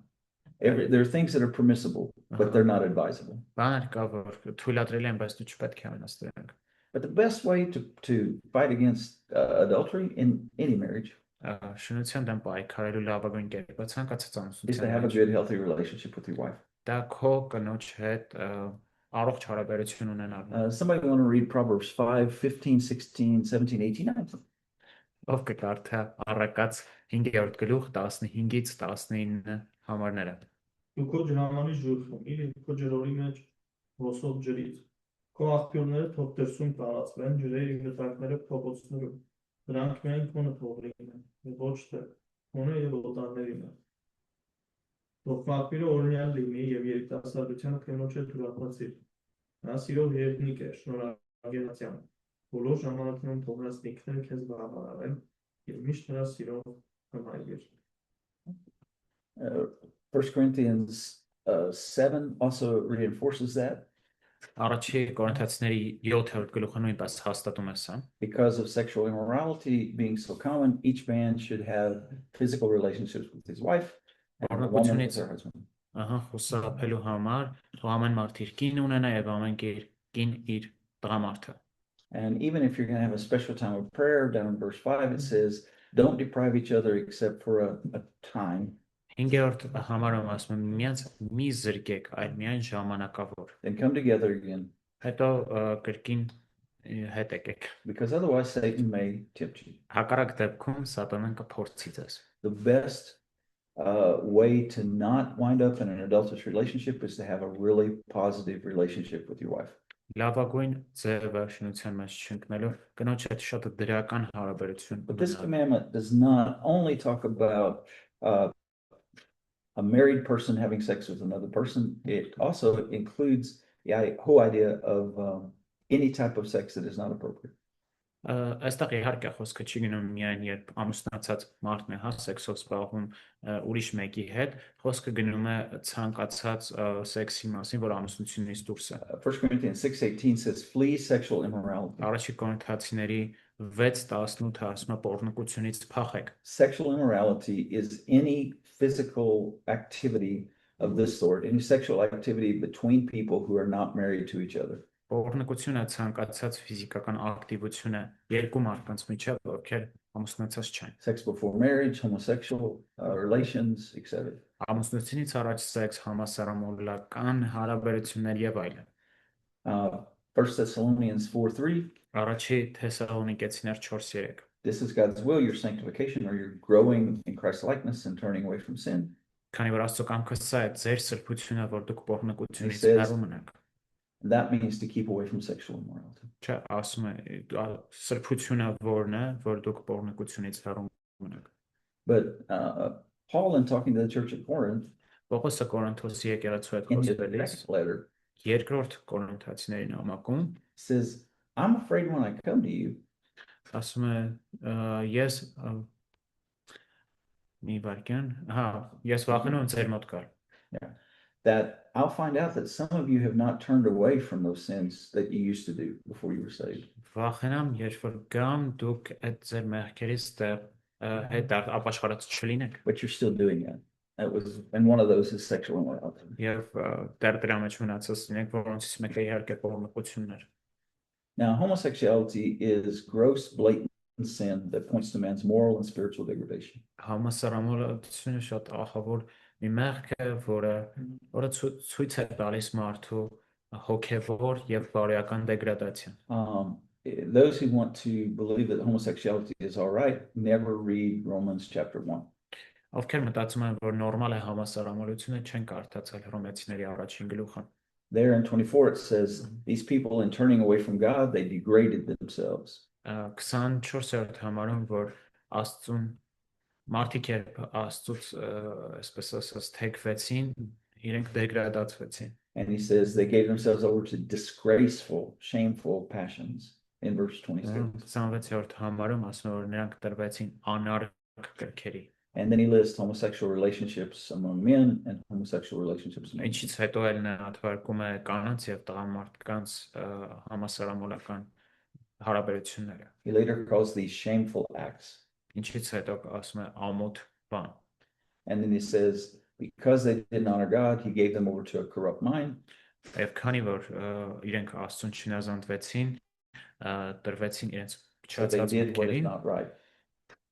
There are things that are permissible, but they're not advisable. Բաներ կա որ թույլատրելի են, բայց դու չպետք է անես դրանք։ But the best way to fight against adultery in any marriage Շնության դեմ պայքարելու լավագույն կերպը ցանկացած is to have a ամուսնության good, healthy relationship with your wife. դա քո կնոջ հետ առողջ հարաբերություն ունենալն։ Somebody want to read Proverbs 5, 15, 16, 17, 18, 19? Ով կկարդա առակաց 5-րդ գլուխ 15-ից 19 համարները։ Դու քո ջրամանի ժուխում, իր քո ջրորի մեջ ոսով ջրից, Քո աղբյուրները թող դրսում տարածվեն ջրերի գտակները փողոցներում։ Դրանք միայն քոնը թող լինեն, եւ ոչ թե քոնը եւ օտարներինը։ Թող քո աղբյուրը օրինյալ լինի եւ երիտասարդությանը քնոջ հետ ուրախացիր։ Նա սիրով երդնիկ է, շնորհագեղացյան։ Բոլոր ժամանակներում թող նրանց ինքները քեզ բավարարեն եւ միշտ նրա սիրով հմայվիր։ 1 Corinthians 7 also reinforces that Առաջի Կորինթացիների 7-րդ գլուխը նույնպես հաստատում է սա, because of sexual immorality being so common, each man should have physical relationships with his wife and the woman with her husband. ահա խոսապելու համար, թող ամեն մարդ իր կին ունենա եւ ամեն կին իր տղամարդը։ And even if you're going to have a special time of prayer, down in verse 5, it says, don't deprive each other except for a time. 5-րդ համարում ասում է միմյանց մի զրկեք, այլ միայն ժամանակավոր։ Then come together again, Հետո կրկին հետ եկեք։ because otherwise Satan may tempt you. Հակառակ դեպքում Սատանան կփորձի ձեզ։ The best way to not wind up in an adulterous relationship is to have a really positive relationship with your wife. Լավագույն ձևը շնության մեջ չընկնելու կնոջ հետ շատ դրական հարաբերություն But this ունենալ։ commandment does not only talk about a married person having sex with another person, it also includes the whole idea of any type of sex that is not appropriate. Այստեղ իհարկե խոսքը չի գնում միայն երբ ամուսնացած մարդն է հա սեքսով զբաղվում ուրիշ մեկի հետ, խոսքը գնում է ցանկացած սեքսի մասին, որ ամուսնությունից դուրս է։ 1 Corinthians 6:18 says, flee sexual immorality. Առաջի Կորինթացիների 6:18-ը ասում է պոռնկությունից փախեք։ Sexual immorality is any physical activity of this sort, any sexual activity between people who are not married to each other. Պոռնկությունը ցանկացած ֆիզիկական ակտիվություն է երկու մարդկանց միջև, ովքեր ամուսնացած չեն։ Sex before marriage, homosexual relations, etc. Ամուսնությունից առաջ սեքս, համասարամոլական հարաբերություններ եւ այլն։ 1 Thessalonians 4:3. Առաջի Թեսաղոնիկեցիներ 4:3 This is God's will, your sanctification, or you're growing in Christ likeness and turning away from sin. Քանի որ Աստծո կամքը սա է, ձեր սրբությունը, որ դուք պոռնկությունից He says- հեռու մնաք։ And that means to keep away from sexual immorality. Չէ, ասում է սրբությունը որն է, որ դուք պոռնկությունից հեռու մնաք։ But Paul, in talking to the church at Corinth, Պողոսը Կորինթոսի եկեղեցու հետ in his խոսելիս second letter, երկրորդ Կորինթացիների նամակում says, I'm afraid when I come to you, ասում է ես մի վարքյան, հա, ես վախենում եմ ձեր մոտ գալ, that I'll find out that some of you have not turned away from those sins that you used to do before you were saved. վախենամ, երբ որ գամ դուք այդ ձեր մեղքերից հետ ապաշխարած չլինեք, But you're still doing that. And one of those is sexual immorality. եւ դեռ դրա մեջ մնացած լինեք, որոնցից մեկը իհարկե պոռնկությունն էր։ Now, homosexuality is gross, blatant sin that points to man's moral and spiritual degradation. Համասարամոլությունը շատ ահավոր մի մեղք է, որը ցույց է տալիս մարդու հոգևոր եւ բարոյական դեգրադացիան։ Those who want to believe that homosexuality is all right never read Romans chapter 1. Ովքեր մտածում են, որ նորմալ է համասարամոլությունը, չեն կարդացել Հռոմեացիների առաջին գլուխը։ There in 24 it says, these people in turning away from God, they degraded themselves. 24-րդ համարում, որ Աստծուն մարդիկ երբ Աստծուց այսպես ասած թեքվեցին, իրենք դեգրադացվեցին։ And he says they gave themselves over to disgraceful, shameful passions in verse 26. 26-րդ համարում ասում է, որ նրանք տրվեցին անարգ կրքերի։ And then he lists homosexual relationships among men and homosexual relationships among women. Ինչից հետո էլ նա հատվարկում է կանանց եւ տղամարդկանց համասարամոլական հարաբերությունները։ He later calls these shameful acts. Ինչից հետո ասում է ամոթ բան։ And then he says, because they didn't honor God, he gave them over to a corrupt mind. Եվ քանի որ իրենք Աստծուն չնազանդվեցին, տրվեցին իրենց So they չացած did what is մտքերին not right.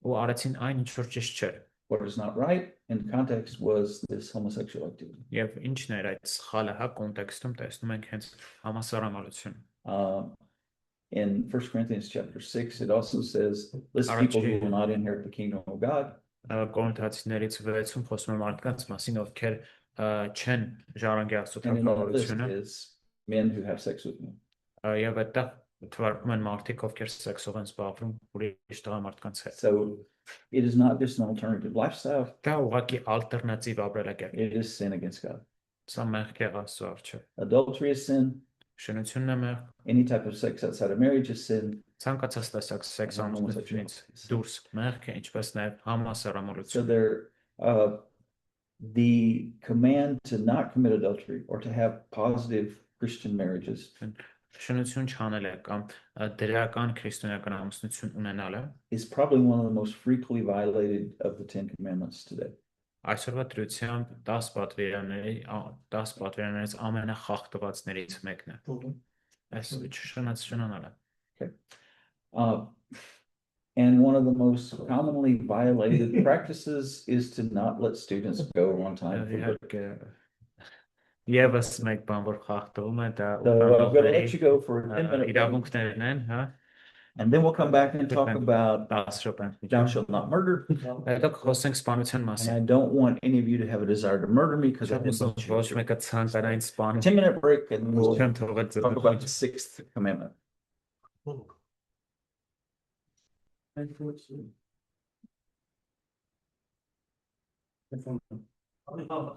ու արեցին այն ինչ որ ճիշտ չէր։ What is not right in context was this homosexual activity. Եվ ինչն էր այդ սխալը, հա, կոնտեքստում տեսնում ենք հենց համասարամոլություն։ In 1 Corinthians chapter 6, it also says, list people who will not inherit the kingdom of God. Կորինթացիներից 6-ում խոսում է մարդկանց մասին, ովքեր չեն ժառանգի Աստծո And in that list թագավորությունը, is men who have sex with men. Եվ այդտեղ թվարկում են մարդիկ, ովքեր սեքսով են զբաղվում ուրիշ տղամարդկանց հետ։ So it is not just an alternative lifestyle, Դա ուղղակի ալտերնատիվ ապրելակերպ է։ it is sin against God. Սա մեղք է Աստծո առջև։ Adultery is sin, Շնությունն է մեղք, any type of sex outside of marriage is sin, ցանկացած տեսակ սեքս and ամուսնությունից homosexuality is sin. դուրս մեղք է, ինչպես նաև So համասեռամոլություն։ the command to not commit adultery or to have positive Christian marriages Շնություն չանելը կամ դրական քրիստոնեական ամուսնություն ունենալը is probably one of the most frequently violated of the Ten Commandments today. այսօրվա դրությամբ 10 պատվիրաններից ամենախախտվածներից մեկն է։ Այս չշնանալը։ Uh, and one of the most commonly violated practices is to not let students go on time. for break. Իհարկե Եվս մեկ բան որ խախտվում է դա So I'm going to let you go for a 10-minute break, իրավունքներն են, հա, and then we'll come back and talk Okay. about 10 րոպե։ thou shalt not murder. Հետո խոսենք սպանության And մասին։ I don't want any of you to have a desire to murder me because I didn't want you Ոչ to. մեկը ցանկանային սպանում 10-minute break and we'll չեմ թողել talk about the sixth commandment. If I'm-